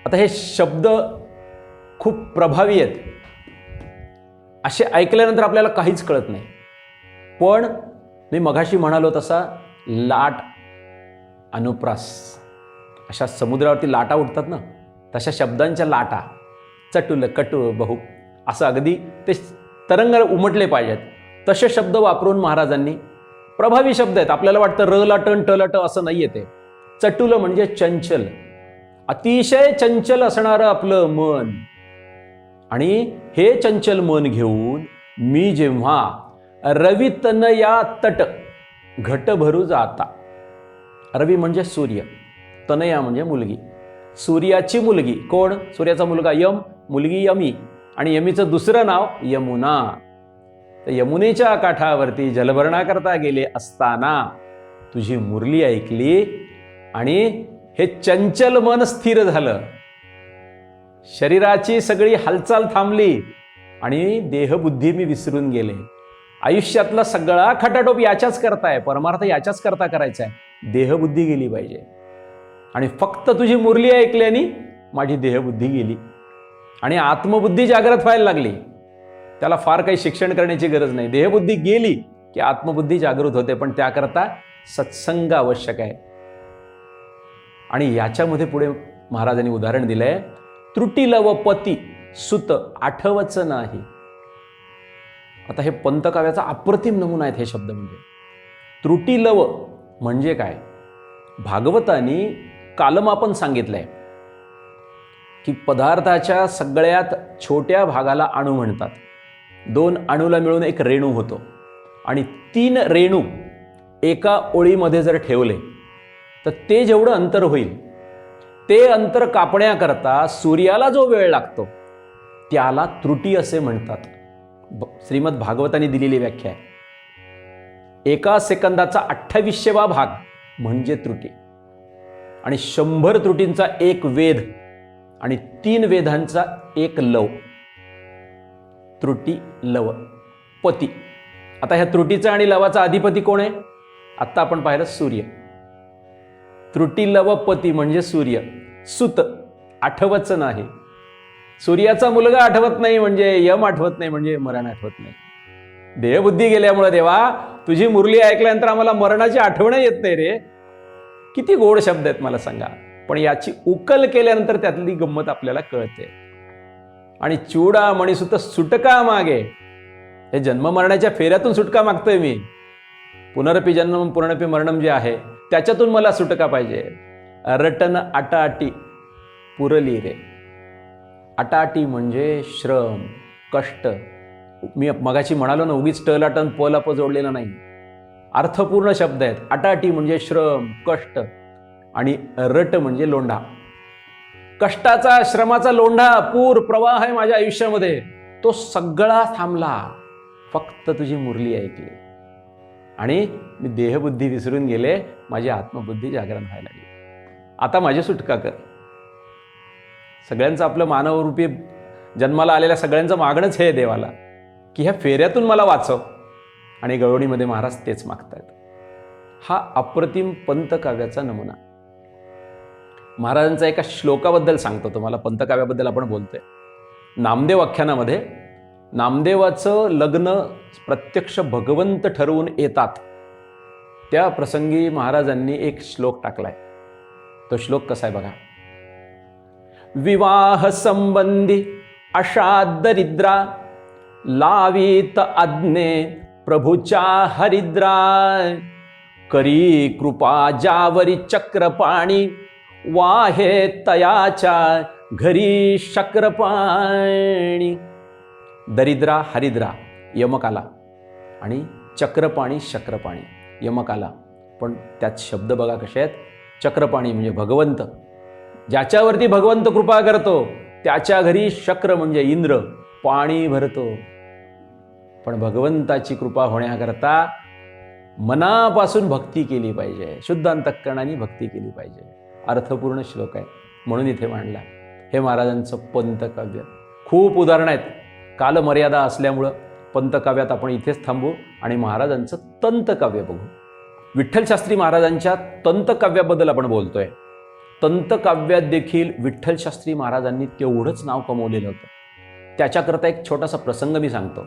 आता हे शब्द खूप प्रभावी आहेत. असे ऐकल्यानंतर आपल्याला काहीच कळत नाही, पण मी मघाशी म्हणालो तसा लाट, अनुप्रास, अशा समुद्रावरती लाटा उठतात ना, तशा शब्दांच्या लाटा, चटुल कटू बहु, असं अगदी ते तरंग उमटले पाहिजेत तसे शब्द वापरून महाराजांनी, प्रभावी शब्द आहेत. आपल्याला वाटतं र लाटण ट लाट असं नाही येते. चटुल म्हणजे चंचल, अतिशय चंचल असणारं आपलं मन. आणि हे चंचल मन घेऊन मी जेव्हा रवी तनया तट घट भरू जाता, रवी म्हणजे सूर्य, तनया म्हणजे मुलगी, सूर्याची मुलगी. कोण? सूर्याचा मुलगा यम, मुलगी यमी, आणि यमीचं दुसरं नाव यमुना. तर यमुनेच्या काठावरती जलभरणा करता गेले असताना तुझी मुरली ऐकली आणि हे चंचल मन स्थिर झालं, शरीराची सगळी हालचाल थांबली आणि देहबुद्धी मी विसरून गेले. आयुष्यातला सगळा खटाटोप याच्याच करताय, परमार्थ याच्याच करता करायचा आहे, देहबुद्धी गेली पाहिजे. आणि फक्त तुझी मुरली ऐकल्याने माझी देहबुद्धी गेली आणि आत्मबुद्धी जागृत व्हायला लागली. त्याला फार काही शिक्षण करण्याची गरज नाही. देहबुद्धी गेली की आत्मबुद्धी जागृत होते, पण त्याकरता सत्संग आवश्यक आहे. आणि याच्यामध्ये पुढे महाराजांनी उदाहरण दिलंय, त्रुटीलव पती सुत आठवच नाही. आता हे पंतकाव्याचा अप्रतिम नमुना आहेत हे शब्द. म्हणजे त्रुटीलव म्हणजे काय? भागवतानी कालमापन सांगितलंय की पदार्थाच्या सगळ्यात छोट्या भागाला अणू म्हणतात. 2 अणूला मिळून एक रेणू होतो आणि 3 रेणू एका ओळीमध्ये जर ठेवले तर ते जेवढं अंतर होईल ते अंतर कापण्याकरता सूर्याला जो वेळ लागतो त्याला त्रुटी असे म्हणतात. श्रीमद भागवताने दिलेली व्याख्या आहे. 1 सेकंदाचा 28वा भाग म्हणजे त्रुटी, आणि 100 त्रुटींचा 1 वेध आणि 3 वेधांचा 1 लव. त्रुटी लव पती. आता ह्या त्रुटीचा आणि लवाचा अधिपती कोण आहे? आत्ता आपण पाहिलं सूर्य. त्रुटी लव पती म्हणजे सूर्य. सुत आठवच नाही. सूर्याचा मुलगा आठवत नाही म्हणजे यम आठवत नाही म्हणजे मरण आठवत नाही. देहबुद्धी गेल्यामुळे देवा तुझी मुरली ऐकल्यानंतर आम्हाला मरणाची आठवण येत नाही रे. किती गोड शब्द आहेत मला सांगा. पण याची उकल केल्यानंतर त्यातली गंमत आपल्याला कळते. आणि चूडा मणिसुत सुटका मागे, हे जन्म मरणाच्या फेऱ्यातून सुटका मागतोय मी. पुनरपी जन्म पुनरपी मरणम जे आहे त्याच्यातून मला सुटका पाहिजे. रटन आटाआटी पुरली रे. आटाआटी म्हणजे श्रम, कष्ट. मी मगाशी म्हणालो ना, उगीच ट लाटन प ला प जोडलेला नाही, अर्थपूर्ण शब्द आहेत. आटाआटी म्हणजे श्रम, कष्ट, आणि रट म्हणजे लोंढा. कष्टाचा, श्रमाचा लोंढा, पूर प्रवाह आहे माझ्या आयुष्यामध्ये, तो सगळा थांबला फक्त तुझी मुरली ऐकली आणि मी देहबुद्धी विसरून गेले, माझी आत्मबुद्धी जागरण व्हायला लागली. आता माझी सुटका कर. सगळ्यांचं आपलं मानवरूपी जन्माला आलेल्या सगळ्यांचं मागणंच हे देवाला की ह्या फेऱ्यातून मला वाचव, आणि गवळणीमध्ये महाराज तेच मागतायत. हा अप्रतिम पंतकाव्याचा नमुना. महाराजांचा एका श्लोकाबद्दल सांगतो तुम्हाला. पंतकाव्याबद्दल आपण बोलतोय. नामदेव आख्यानामध्ये नामदेवाचं लग्न प्रत्यक्ष भगवंत ठरवून येतात, त्या प्रसंगी महाराजांनी एक श्लोक टाकलाय. तो श्लोक कसा आहे बघा. विवाह संबंधी अशा दरिद्रा, लावीत आज्ञे प्रभूच्या हरिद्रा, करी कृपा ज्यावरी चक्रपाणी, वाहे तयाच्या घरी शक्रपाणी. दरिद्रा हरिद्रा यमक आला, आणि चक्रपाणी शक्रपाणी यमक आला. पण त्यात शब्द बघा कसे आहेत. चक्रपाणी म्हणजे भगवंत, ज्याच्यावरती भगवंत कृपा करतो त्याच्या घरी शक्र म्हणजे इंद्र पाणी भरतो. पण भगवंताची कृपा होण्याकरता मनापासून भक्ती केली पाहिजे, शुद्ध अंतःकरणाने भक्ती केली पाहिजे. अर्थपूर्ण श्लोक आहे, म्हणून इथे मांडला. हे महाराजांचं पंतकाव्य. खूप उदाहरणं आहेत. कालमर्यादा असल्यामुळं पंतकाव्यात आपण इथेच थांबू आणि महाराजांचं तंतकाव्य बघू. विठ्ठलशास्त्री महाराजांच्या तंतकाव्याबद्दल आपण बोलतोय. तंतकाव्यात देखील विठ्ठलशास्त्री महाराजांनी तेवढंच नाव कमवलेलं होतं. त्याच्याकरता एक छोटासा प्रसंग मी सांगतो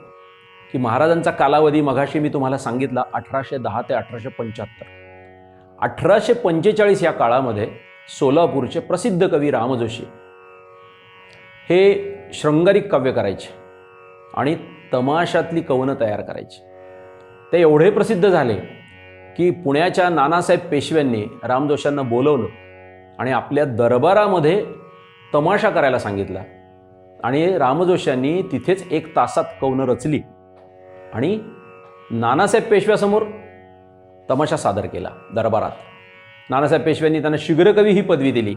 की महाराजांचा कालावधी मघाशी मी तुम्हाला सांगितला 1810 ते 1875. 1845 या काळामध्ये सोलापूरचे प्रसिद्ध कवी राम जोशी हे शृंगारिक काव्य करायचे आणि तमाशातली कवनं तयार करायची. ते एवढे प्रसिद्ध झाले की पुण्याच्या नानासाहेब पेशव्यांनी राम जोशांना बोलवलं आणि आपल्या दरबारामध्ये तमाशा करायला सांगितला. आणि रामजोशांनी तिथेच 1 तासात कवनं रचली आणि नानासाहेब पेशव्यासमोर तमाशा सादर केला दरबारात. नानासाहेब पेशव्यांनी त्यांना शीघ्रकवी ही पदवी दिली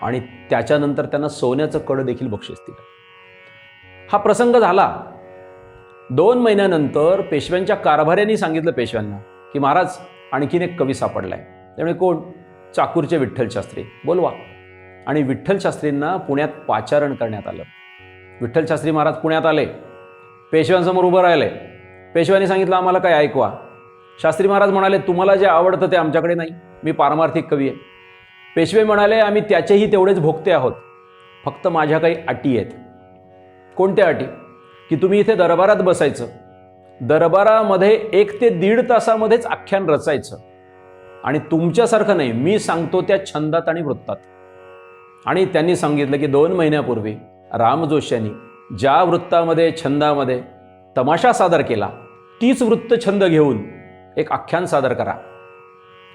आणि त्याच्यानंतर त्यांना सोन्याचं कड देखील बक्षीस दिलं. हा प्रसंग झाला. 2 महिन्यानंतर पेशव्यांच्या कारभाऱ्यांनी सांगितलं पेशव्यांना की महाराज आणखीन एक कवी सापडलाय. त्यामुळे कोण? चाकूरचे विठ्ठलशास्त्री, बोलवा. आणि विठ्ठलशास्त्रींना पुण्यात पाचारण करण्यात आलं. विठ्ठलशास्त्री महाराज पुण्यात आले, पेशव्यांसमोर उभं राहिले. पेशव्यांनी सांगितलं आम्हाला काय ऐकवा. शास्त्री महाराज म्हणाले तुम्हाला जे आवडतं ते आमच्याकडे नाही, मी पारमार्थिक कवी आहे. पेशवे म्हणाले आम्ही त्याचेही तेवढेच भोगते आहोत, फक्त माझ्या काही अटी आहेत. कोणत्या अटी? की तुम्ही इथे दरबारात बसायचं, दरबारामध्ये 1 ते 1.5 तासामध्येच आख्यान रचायचं आणि तुमच्यासारखं नाही, मी सांगतो त्या छंदात आणि वृत्तात. आणि त्यांनी सांगितलं की 2 महिन्यापूर्वी राम जोशी ज्या वृत्तामध्ये छंदामध्ये तमाशा सादर केला तीच वृत्त छंद घेऊन एक आख्यान सादर करा.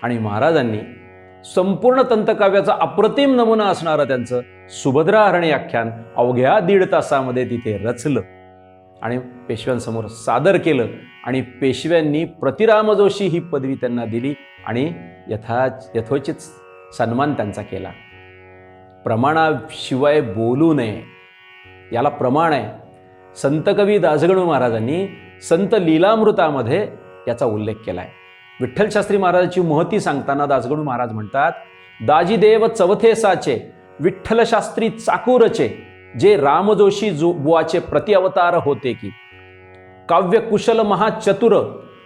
आणि महाराजांनी संपूर्ण तंतकाव्याचा अप्रतिम नमुना असणारं त्यांचं सुभद्रा हरणी आख्यान अवघ्या 1.5 तासामध्ये तिथे रचलं आणि पेशव्यांसमोर सादर केलं. आणि पेशव्यांनी प्रतिराम जोशी ही पदवी त्यांना दिली आणि यथोचित सन्मान त्यांचा केला. प्रमाणाशिवाय बोलू नये, याला प्रमाण आहे. संत कवी दासगणू महाराजांनी संत लीलामृतामध्ये याचा उल्लेख केला आहे. विठ्ठलशास्त्री महाराजांची महती सांगताना दासगणू महाराज म्हणतात, दाजीदेव चवथे साचे विठ्ठलशास्त्री चाकूरचे, जे रामजोशी बुवाचे प्रतिअवतार होते की. काव्य कुशल महाचतुर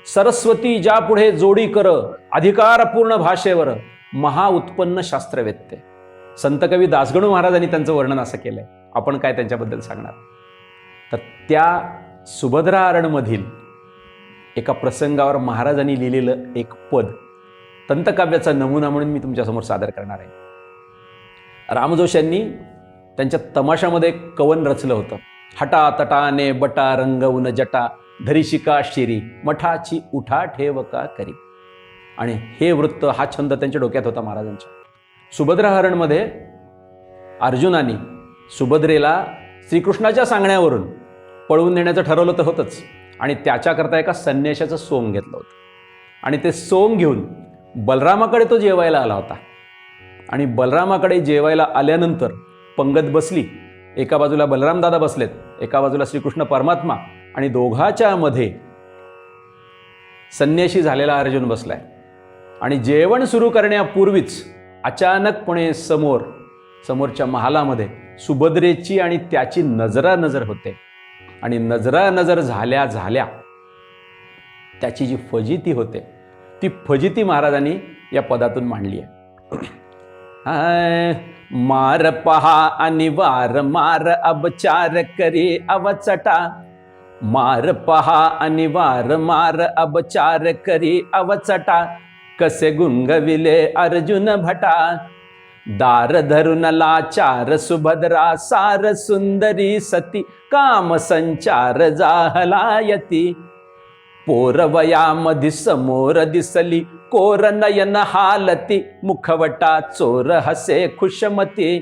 सरस्वती ज्या पुढे जोडी कर, अधिकारपूर्ण भाषेवर महाउत्पन्न शास्त्रवेत्ते. संत कवी दासगणू महाराजांनी त्यांचं वर्णन असं केलंय. आपण काय त्यांच्याबद्दल सांगणार? तर त्या सुभद्रा हरणमधील एका प्रसंगावर महाराजांनी लिहिलेलं एक पद तंतकाव्याचा नमुना म्हणून मी तुमच्यासमोर सादर करणार आहे. रामजोशांनी त्यांच्या तमाशामध्ये एक कवन रचलं होतं. हटा तटाने बटा रंगवून जटा, धरिशिका शिरी मठाची उठा ठेव का करी. आणि हे वृत्त, हा छंद त्यांच्या डोक्यात होता महाराजांच्या. सुभद्रा हरणमध्ये अर्जुनाने सुभद्रेला श्रीकृष्णाच्या सांगण्यावरून पळवून नेण्याचं ठरवलं तर होतंच, आणि त्याच्याकरता एका संन्याशाचं सोंग घेतलं होतं. आणि ते सोंग घेऊन बलरामाकडे तो जेवायला आला होता. आणि बलरामाकडे जेवायला आल्यानंतर पंगत बसली. एका बाजूला बलरामदादा बसलेत, एका बाजूला श्रीकृष्ण परमात्मा, आणि दोघाच्या मध्ये संन्याशी झालेला अर्जुन बसलाय. आणि जेवण सुरू करण्यापूर्वीच अचानकपणे समोरच्या महालामध्ये सुभद्रेची आणि त्याची नजरानजर होते. आणि नजर झाल्या झाल्या त्याची जी फजिती होते ती फजिती महाराजांनी या पदातून मांडली आहे. मार पहा आणि वार मार अबचार करी अवचटा, मार पहा आणि वार मार अबचार करी अवचटा, कसे गुंगविले अर्जुन भटा, दार धरून लाचार सुभद्रा सार सुंदरी सती, काम संचार जाहलायती, पोरवयामधि समोर दिसली कोर नयन हालती, मुखवटा चोर हसे खुशमती,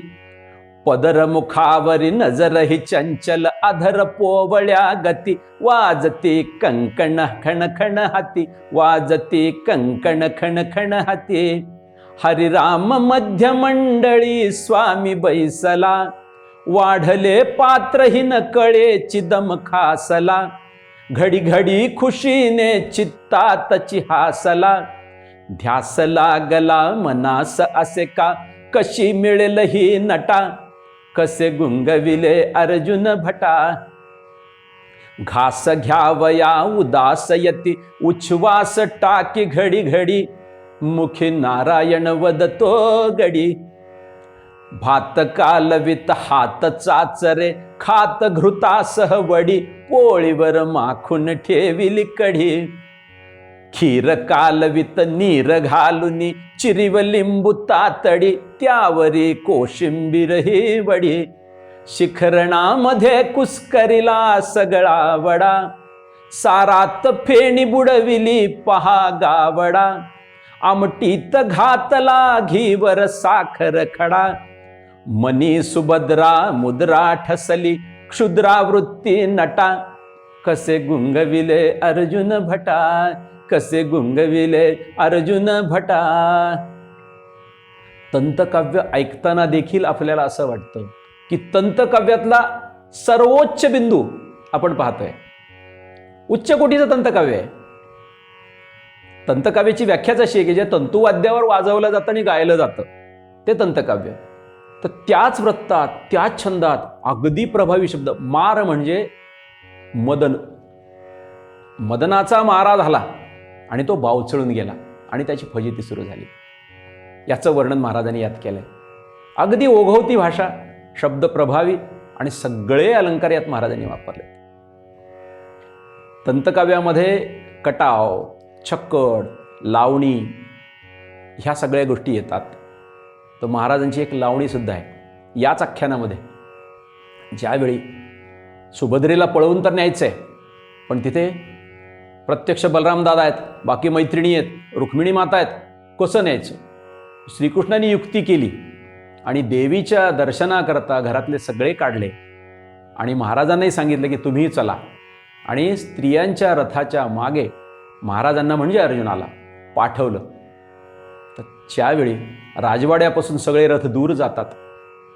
पदर मुखावरी नजर ही चंचल, अधर पोवळ्या गती, वाजती कंकण खण खण हाती, वाजती कंकण खण खण हाती, हरिराम मध्य मंडळी स्वामी बैसला, वाढले पात्रही न कळे चिदम खासला, घडी घडी खुशीने चित्तातची हासला, ध्यास लागला मनास असे का, कशी मिळेल ही नटा, कसे गुंगविले अर्जुन भटा, घास घ्यावया उदास यती, उच्छ्वास टाकी घडी घडी, मुखी नारायण वदतो गडी, भात कालवित हात चाचरे, खात घृतासह वडी, पोळीवर माखून ठेविली कढी, खीर कालवित नीर घालुनी, चिरीव लिंबू तातडी, त्यावरी कोशिंबीर ही वडी, शिखरणामध्ये कुस्करिला सगळा वडा, सारात फेणी बुडविली पहा गावडा, आमटीत घातला घीवर साखर खडा, मनी सुभद्रा मुद्रा ठसली, क्षुद्रावृत्ती नटा, कसे गुंगविले अर्जुन भटा, कसे गुंगविले अर्जुन भटा. तंतकाव्य ऐकताना देखील आपल्याला असं वाटतं की तंतकाव्यातला सर्वोच्च बिंदू आपण पाहतोय. उच्च कोटीचं तंतकाव्य आहे. तंतकाव्याची व्याख्याच अशी आहे की जे तंतुवाद्यावर वाजवलं जातं आणि गायलं जातं ते तंतकाव्य. तर त्याच वृत्तात त्याच छंदात अगदी प्रभावी शब्द मार म्हणजे मदन. मदनाचा मारा झाला आणि तो बावचळून गेला आणि त्याची फजिती सुरू झाली. याचं वर्णन महाराजांनी यात केलंय. अगदी ओघवती भाषा, शब्द प्रभावी आणि सगळे अलंकार यात महाराजांनी वापरले. तंतकाव्यामध्ये कटाव, छक्कड, लावणी ह्या सगळ्या गोष्टी येतात. तर महाराजांची एक लावणी सुद्धा आहे याच आख्यानामध्ये. ज्यावेळी सुभद्रेला पळवून तर न्यायचं आहे पण तिथे प्रत्यक्ष बलराम दादा आहेत, बाकी मैत्रिणी आहेत, रुक्मिणी माता आहेत, कसं न्यायचं. श्रीकृष्णाने युक्ती केली आणि देवीच्या दर्शनाकरता घरातले सगळे काढले आणि महाराजांनाही सांगितलं की तुम्ही चला. आणि स्त्रियांच्या रथाच्या मागे महाराजांना म्हणजे अर्जुनाला पाठवलं. तर त्यावेळी राजवाड्यापासून सगळे रथ दूर जातात.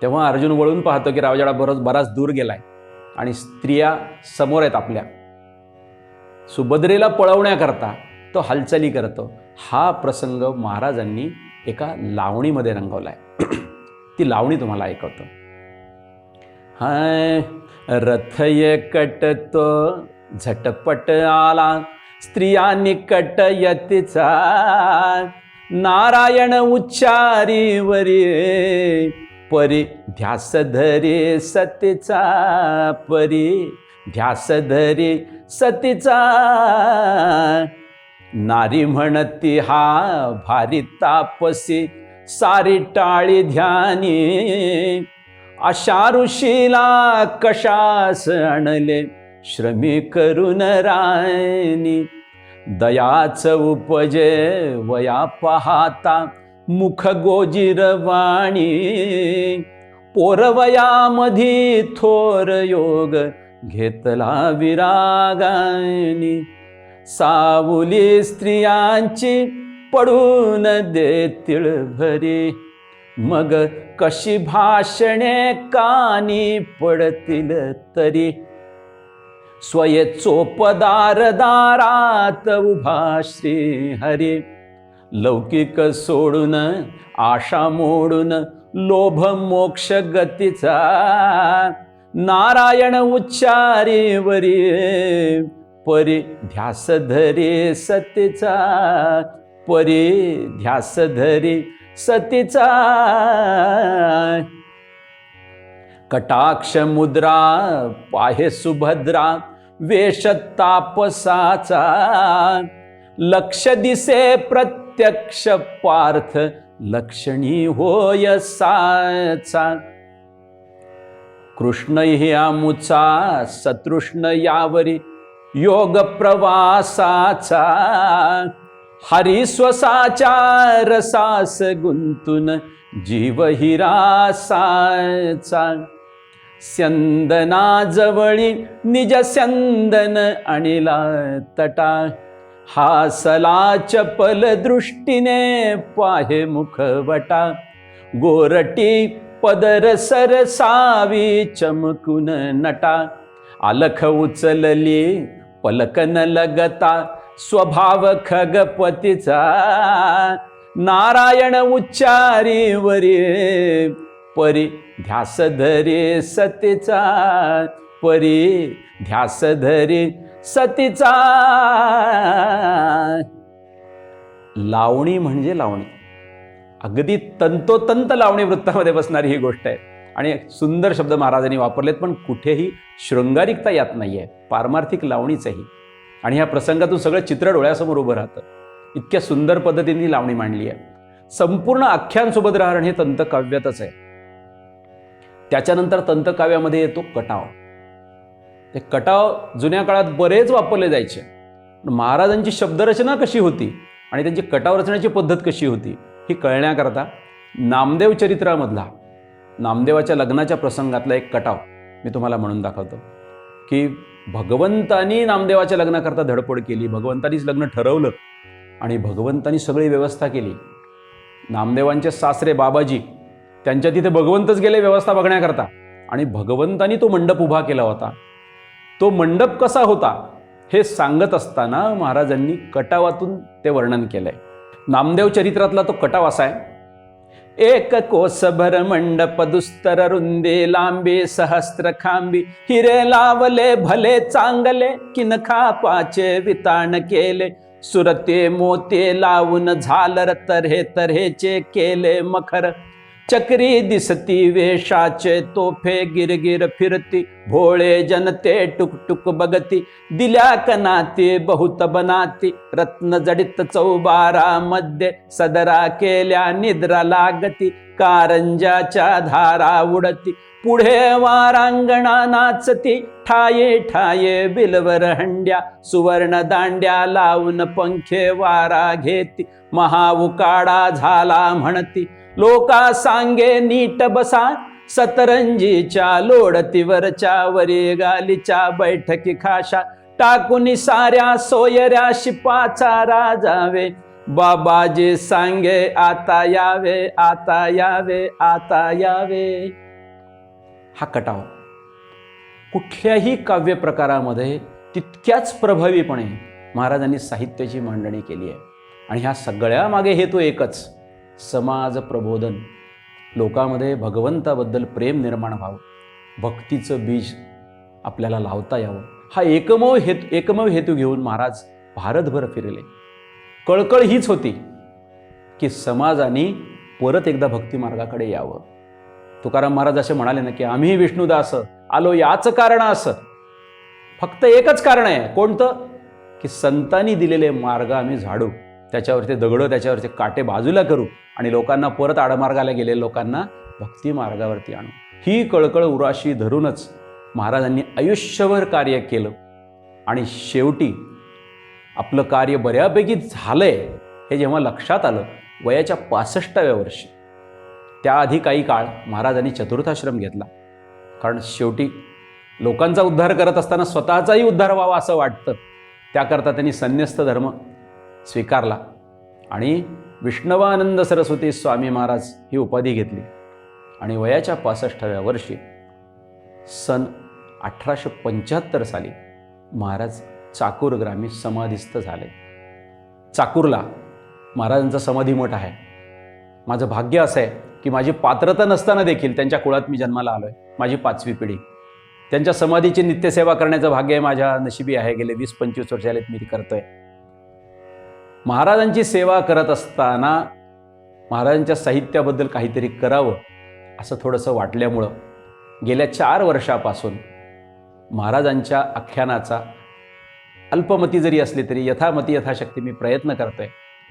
तेव्हा अर्जुन वळून पाहतो की राजवाडा बराच दूर गेलाय आणि स्त्रिया समोर आहेत आपल्या. सुभद्रेला पळवण्याकरता तो हालचाली करतो. हा प्रसंग महाराजांनी एका लावणीमध्ये रंगवलाय. ती लावणी तुम्हाला ऐकवतो. हाय रथ एकटतो झटपट आला, स्त्रिया निकट यतीचा, नारायण उच्चारी वरी, परी ध्यास धरी सतीचा, परी ध्यास धरी सतीचा, नारी म्हणती हा भारी तापसी, सारी टाळी ध्यानी, अशा ऋषीला कशास आणले, श्रमी करून राणी, दयाच उपजे वया पाहता, मुख गोजीर वाणी, पोरवयामधी थोर योग, घेतला विरागानी, सावली स्त्रियांची पडून देतील भरी, मग कशी भाषणे कानी पडतील तरी, स्वये चोपदार दारात उभा श्री हरी, लौकिक सोडून आशा मोडून लोभ मोक्ष गतीचा, नारायण उच्चारे वरी परी ध्यास धरे सतीचा, परी ध्यास धरे सतीचा. कटाक्ष मुद्रा पाहे सुभद्रा वेश तापसाचा, लक्ष दिसे प्रत्यक्ष पार्थ लक्षणी होय साचा. कृष्ण ह्यामुचा सतृष्ण यावरी योग प्रवासाचा, हरिस्वसाच्या रसास गुंतून जीव हिरासाचा. स्यंदना जवळी निज स्यंदन अनिला तटा, हासला चपल दृष्टीने पाहे मुखवटा. गोरटी पदर सरसावी चमकुन नटा, अलख उचलली पलकन लगता स्वभाव खगपतीचा. नारायण उच्चारी वरी परी ध्यास धरे सतीचा, परी ध्यास धरे सतीचा. लावणी म्हणजे लावणी, अगदी तंतोतंत लावणी वृत्तामध्ये बसणारी ही गोष्ट आहे. आणि सुंदर शब्द महाराजांनी वापरलेत, पण कुठेही शृंगारिकता यात नाही आहे, पारमार्थिक लावणीच आहे. आणि ह्या प्रसंगातून सगळं चित्र डोळ्यासमोर उभं राहतं. इतक्या सुंदर पद्धतीने लावणी मांडली आहे. संपूर्ण आख्यानसोबत राहणं हे तंतकाव्यातच आहे. त्याच्यानंतर तंतकाव्यामध्ये येतो कटाव. ते कटाव जुन्या काळात बरेच वापरले जायचे. महाराजांची शब्दरचना कशी होती आणि त्यांची कटाव रचण्याची पद्धत कशी होती ही कळण्याकरता नामदेव चरित्रामधला नामदेवाच्या लग्नाच्या प्रसंगातला एक कटाव मी तुम्हाला म्हणून दाखवतो. की भगवंतानी नामदेवाच्या लग्नाकरता धडपड केली, भगवंतानीच लग्न ठरवलं आणि भगवंतानी सगळी व्यवस्था केली. नामदेवांचे सासरे बाबाजी त्यांच्या तिथे भगवंतच गेले व्यवस्था बघण्याकरता, आणि भगवंतानी तो मंडप उभा केला होता. तो मंडप कसा होता हे सांगत असताना महाराजांनी कटावातून ते वर्णन केलंय. नामदेव चरित्रातला तो कटाव असा आहे. एक कोसभर मंडप दुस्तर रुंदे लांबे सहस्त्र खांबी, हिरे लावले भले चांगले किनखा पाचे विताण केले, सुरते मोते लावून झालर तऱ्हे तऱ्हेचे केले मखर, चक्री दिसती वेशाचे तोफे गिरगिर फिरती, भोळे जनते टुकटुक बगती, दिल्या कनाती बहुत बनाती, रत्न जडित चौबारा मध्ये सदरा केल्या निद्रा लागती, कारंजाच्या धारा उडती, पुढे वारांगणा नाचती, ठाये ठाये बिलवर हंड्या, सुवर्ण दांड्या लावून पंखे वारा घेती, महाउकाडा झाला म्हणती, लोका सांगे नीट बसा, सतरंजीच्या लोडतीवरच्या वरी गालीच्या बैठकी खाशा, टाकुनी साऱ्या सोयऱ्या शिपाचा राजावे, बाबाजी सांगे आता यावे आता यावे आता यावे. हा कटाव कुठल्याही काव्य प्रकारामध्ये तितक्याच प्रभावीपणे महाराजांनी साहित्याची मांडणी केली आहे. आणि ह्या सगळ्या मागे हेतू एकच, समाज प्रबोधन, लोकांमध्ये भगवंताबद्दल प्रेम निर्माण व्हावं, भक्तीचं बीज आपल्याला लावता यावं, हा एकमेव हेतू घेऊन महाराज भारतभर फिरले. कळकळ हीच होती की समाजाने परत एकदा भक्ती मार्गाकडे यावं. तुकाराम महाराज असे म्हणाले ना की आम्ही विष्णुदास आलो याच कारण असं. फक्त एकच कारण आहे, कोणतं? की संतांनी दिलेले मार्ग आम्ही झाडू, त्याच्यावरती दगडं त्याच्यावरचे काटे बाजूला करू आणि लोकांना परत आडमार्गाला गेलेल्या लोकांना भक्ती मार्गावरती आणू. ही कळकळ उराशी धरूनच महाराजांनी आयुष्यभर कार्य केलं. आणि शेवटी आपलं कार्य बऱ्यापैकी झालंय हे जेव्हा लक्षात आलं वयाच्या 65व्या वर्षी, त्याआधी काही काळ महाराजांनी चतुर्थाश्रम घेतला. कारण शेवटी लोकांचा उद्धार करत असताना स्वतःचाही उद्धार व्हावा असं वाटतं, त्याकरता त्यांनी संन्यस्त धर्म स्वीकारला आणि विष्णवानंद सरस्वती स्वामी महाराज ही उपाधी घेतली. आणि वयाच्या 65व्या वर्षी सन 1875 साली महाराज चाकूर ग्रामी समाधीस्थ झाले. चाकूरला महाराजांचा समाधी मठ आहे. माझं भाग्य असं आहे की माझी पात्रता नसताना देखील त्यांच्या कुळात मी जन्माला आलोय. माझी 5वी पिढी. त्यांच्या समाधीची नित्यसेवा करण्याचं भाग्य माझ्या नशिबी आहे. गेले 20-25 वर्ष झालेत मी ती करतोय. महाराजांची सेवा करत असताना महाराजांच्या साहित्याबद्दल काहीतरी करावं असं थोडंसं वाटल्यामुळं गेल्या 4 वर्षापासून महाराजांच्या आख्यानाचा अल्पमती जरी असली तरी यथामती यथाशक्ती मी प्रयत्न करतोय.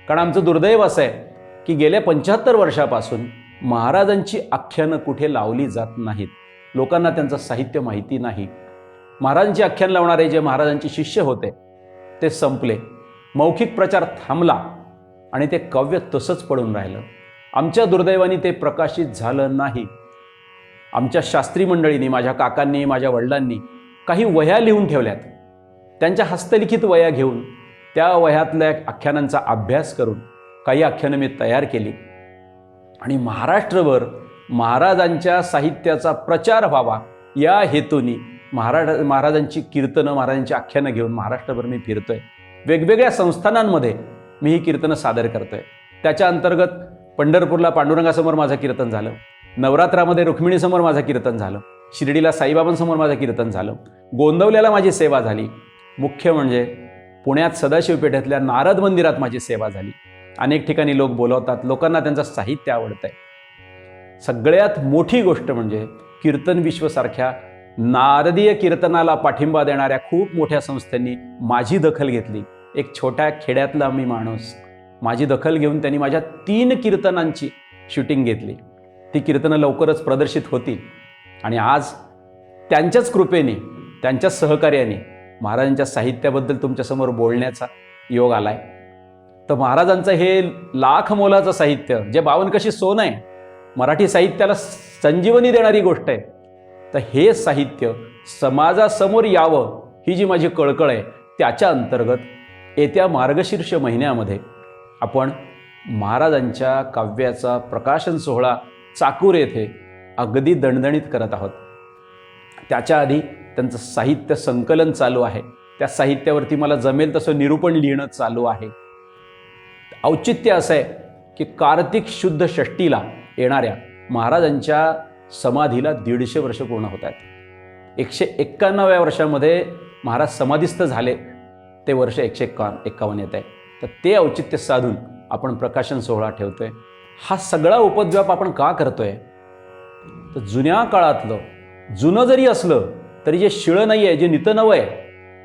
कारण आमचं दुर्दैव असं आहे की गेल्या 75 वर्षापासून महाराजांची आख्यानं कुठे लावली जात नाहीत. लोकांना त्यांचं साहित्य माहिती नाही. महाराजांची आख्यान लावणारे जे महाराजांचे शिष्य होते ते संपले. मौखिक प्रचार थांबला आणि ते काव्य तसंच पडून राहिलं. आमच्या दुर्दैवाने ते प्रकाशित झालं नाही. आमच्या शास्त्री मंडळींनी, माझ्या काकांनी, माझ्या वडिलांनी काही वह्या लिहून ठेवल्यात. त्यांच्या हस्तलिखित वह्या घेऊन त्या वह्यातल्या आख्यानांचा अभ्यास करून काही आख्यानं मी तयार केली आणि महाराष्ट्रभर महाराजांच्या साहित्याचा प्रचार व्हावा या हेतूने महाराजांची कीर्तनं, महाराजांची आख्यानं घेऊन महाराष्ट्रभर मी फिरतोय. वेगवेगळ्या संस्थानांमध्ये मी ही कीर्तनं सादर करतोय. त्याच्या अंतर्गत पंढरपूरला पांडुरंगासमोर माझं कीर्तन झालं, नवरात्रामध्ये रुक्मिणीसमोर माझं कीर्तन झालं, शिर्डीला साईबाबांसमोर माझं कीर्तन झालं, गोंदवल्याला माझी सेवा झाली. मुख्य म्हणजे पुण्यात सदाशिव पेठेतल्या नारद मंदिरात माझी सेवा झाली. अनेक ठिकाणी लोक बोलवतात, लोकांना त्यांचं साहित्य आवडतंय. सगळ्यात मोठी गोष्ट म्हणजे कीर्तन विश्वसारख्या नारदीय कीर्तनाला पाठिंबा देणाऱ्या खूप मोठ्या संस्थांनी माझी दखल घेतली. एक छोट्या खेड्यातला मी माणूस, माझी दखल घेऊन त्यांनी माझ्या 3 कीर्तनांची शूटिंग घेतली. ती कीर्तनं लवकरच प्रदर्शित होतील आणि आज त्यांच्याच कृपेने, त्यांच्याच सहकार्याने महाराजांच्या साहित्याबद्दल तुमच्यासमोर बोलण्याचा योग आलाय. तर महाराजांचं हे लाख मोलाचं साहित्य, जे 52 कशी सोनं आहे, मराठी साहित्याला संजीवनी देणारी गोष्ट आहे. तर हे साहित्य समाजासमोर यावं ही जी माझी कळकळ आहे, त्याच्या अंतर्गत येत्या मार्गशीर्ष महिन्यामध्ये आपण महाराजांच्या काव्याचा प्रकाशन सोहळा चाकूर येथे अगदी दणदणीत करत आहोत. त्याच्या आधी त्यांचं साहित्य संकलन चालू आहे. त्या साहित्यावरती मला जमेल तसं निरूपण लिहिणं चालू आहे. औचित्य असं आहे की कार्तिक शुद्ध षष्टीला येणाऱ्या महाराजांच्या समाधीला 150 वर्ष पूर्ण होत आहेत. 191व्या वर्षामध्ये महाराज समाधीस्थ झाले, ते वर्ष 151 येत आहे. तर ते औचित्य साधून आपण प्रकाशन सोहळा ठेवतोय. हा सगळा उपद्व्याप आपण का करतोय? तर जुन्या काळातलं, जुनं जरी असलं तरी जे शिळं नाही आहे, जे नितनवं आहे,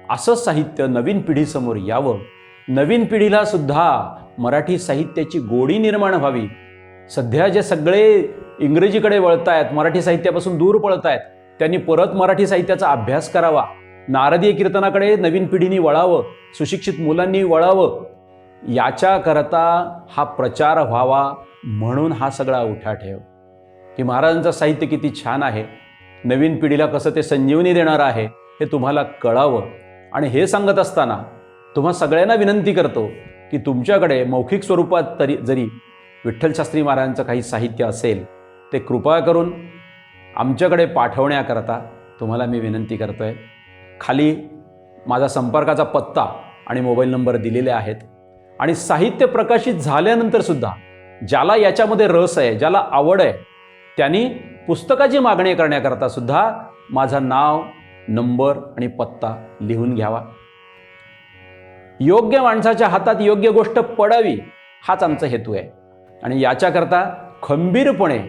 असं साहित्य नवीन पिढीसमोर यावं. नवीन पिढीला सुद्धा मराठी साहित्याची गोडी निर्माण व्हावी. सध्या जे सगळे इंग्रजीकडे वळतायत, मराठी साहित्यापासून दूर पळतायत, त्यांनी परत मराठी साहित्याचा अभ्यास करावा. नारदीय कीर्तनाकडे नवीन पिढीने वळावं, सुशिक्षित मुलांनी वळावं. याच्याकरता हा प्रचार व्हावा म्हणून हा सगळा उठाठेव की महाराजांचं साहित्य किती छान आहे, नवीन पिढीला कसं ते संजीवनी देणार आहे हे तुम्हाला कळावं. आणि हे सांगत असताना तुम्हा सगळ्यांना विनंती करतो की तुमच्याकडे मौखिक स्वरूपात जरी विठ्ठलशास्त्री महाराजांचं काही साहित्य असेल ते कृपा करून आमच्याकडे पाठवण्याकरता तुम्हाला मी विनंती करतोय. खाली माझा संपर्काचा पत्ता आणि मोबाईल नंबर दिलेले आहेत. आणि साहित्य प्रकाशित झाल्यानंतर सुद्धा ज्याला याच्यामध्ये रस आहे, ज्याला आवड आहे, त्यांनी पुस्तकाची मागणी करण्याकरता सुद्धा माझं नाव, नंबर आणि पत्ता लिहून घ्यावा. योग्य माणसाच्या हातात योग्य गोष्ट पडावी हाच आमचा हेतू आहे. आणि याच्याकरता खंबीरपणे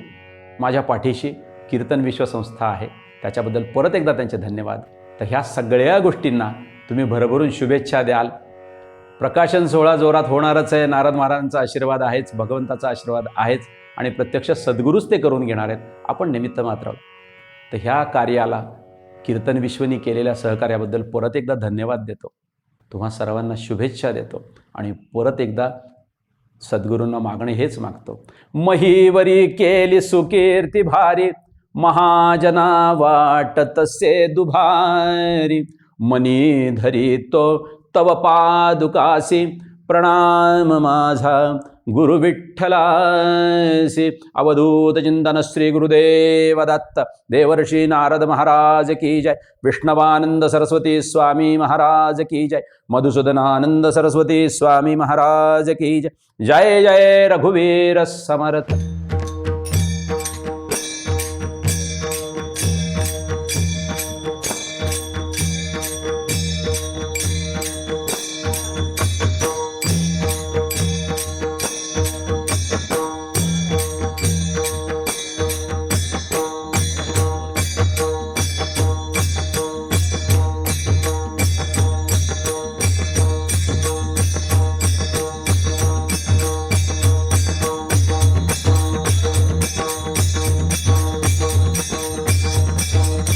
माझ्या पाठीशी कीर्तन विश्वसंस्था आहे. त्याच्याबद्दल परत एकदा त्यांचे धन्यवाद. तर ह्या सगळ्या गोष्टींना तुम्ही भरभरून शुभेच्छा द्याल. प्रकाशन सोहळा जोरात होणारच आहे. नारद महाराजांचा आशीर्वाद आहेच, भगवंताचा आशीर्वाद आहेच आणि प्रत्यक्ष सद्गुरूच ते करून घेणार आहेत. आपण निमित्त मात्र. तर ह्या कार्याला कीर्तन विश्वनी केलेल्या सहकार्याबद्दल परत एकदा धन्यवाद देतो. तुम्हा सर्वांना शुभेच्छा देतो आणि परत एकदा सद्गुरूंना मागणे हेच मागतो. महीवरी केली सुकीर्ती भारी, महाजना वाटतसे दुभारी, मनी धरी तो तव पादुकासी, प्रणाम माझा गुरु विठ्ठलासी. अवधूत चिंतन श्री गुरुदेव दत्त. देवर्षी नारद महाराज की जय. विष्णवानंद सरस्वती स्वामी महाराज की जय. मधुसूदनानंद सरस्वती स्वामी महाराज की जय. जय जय रघुवीर समर्थ.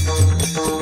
आहे.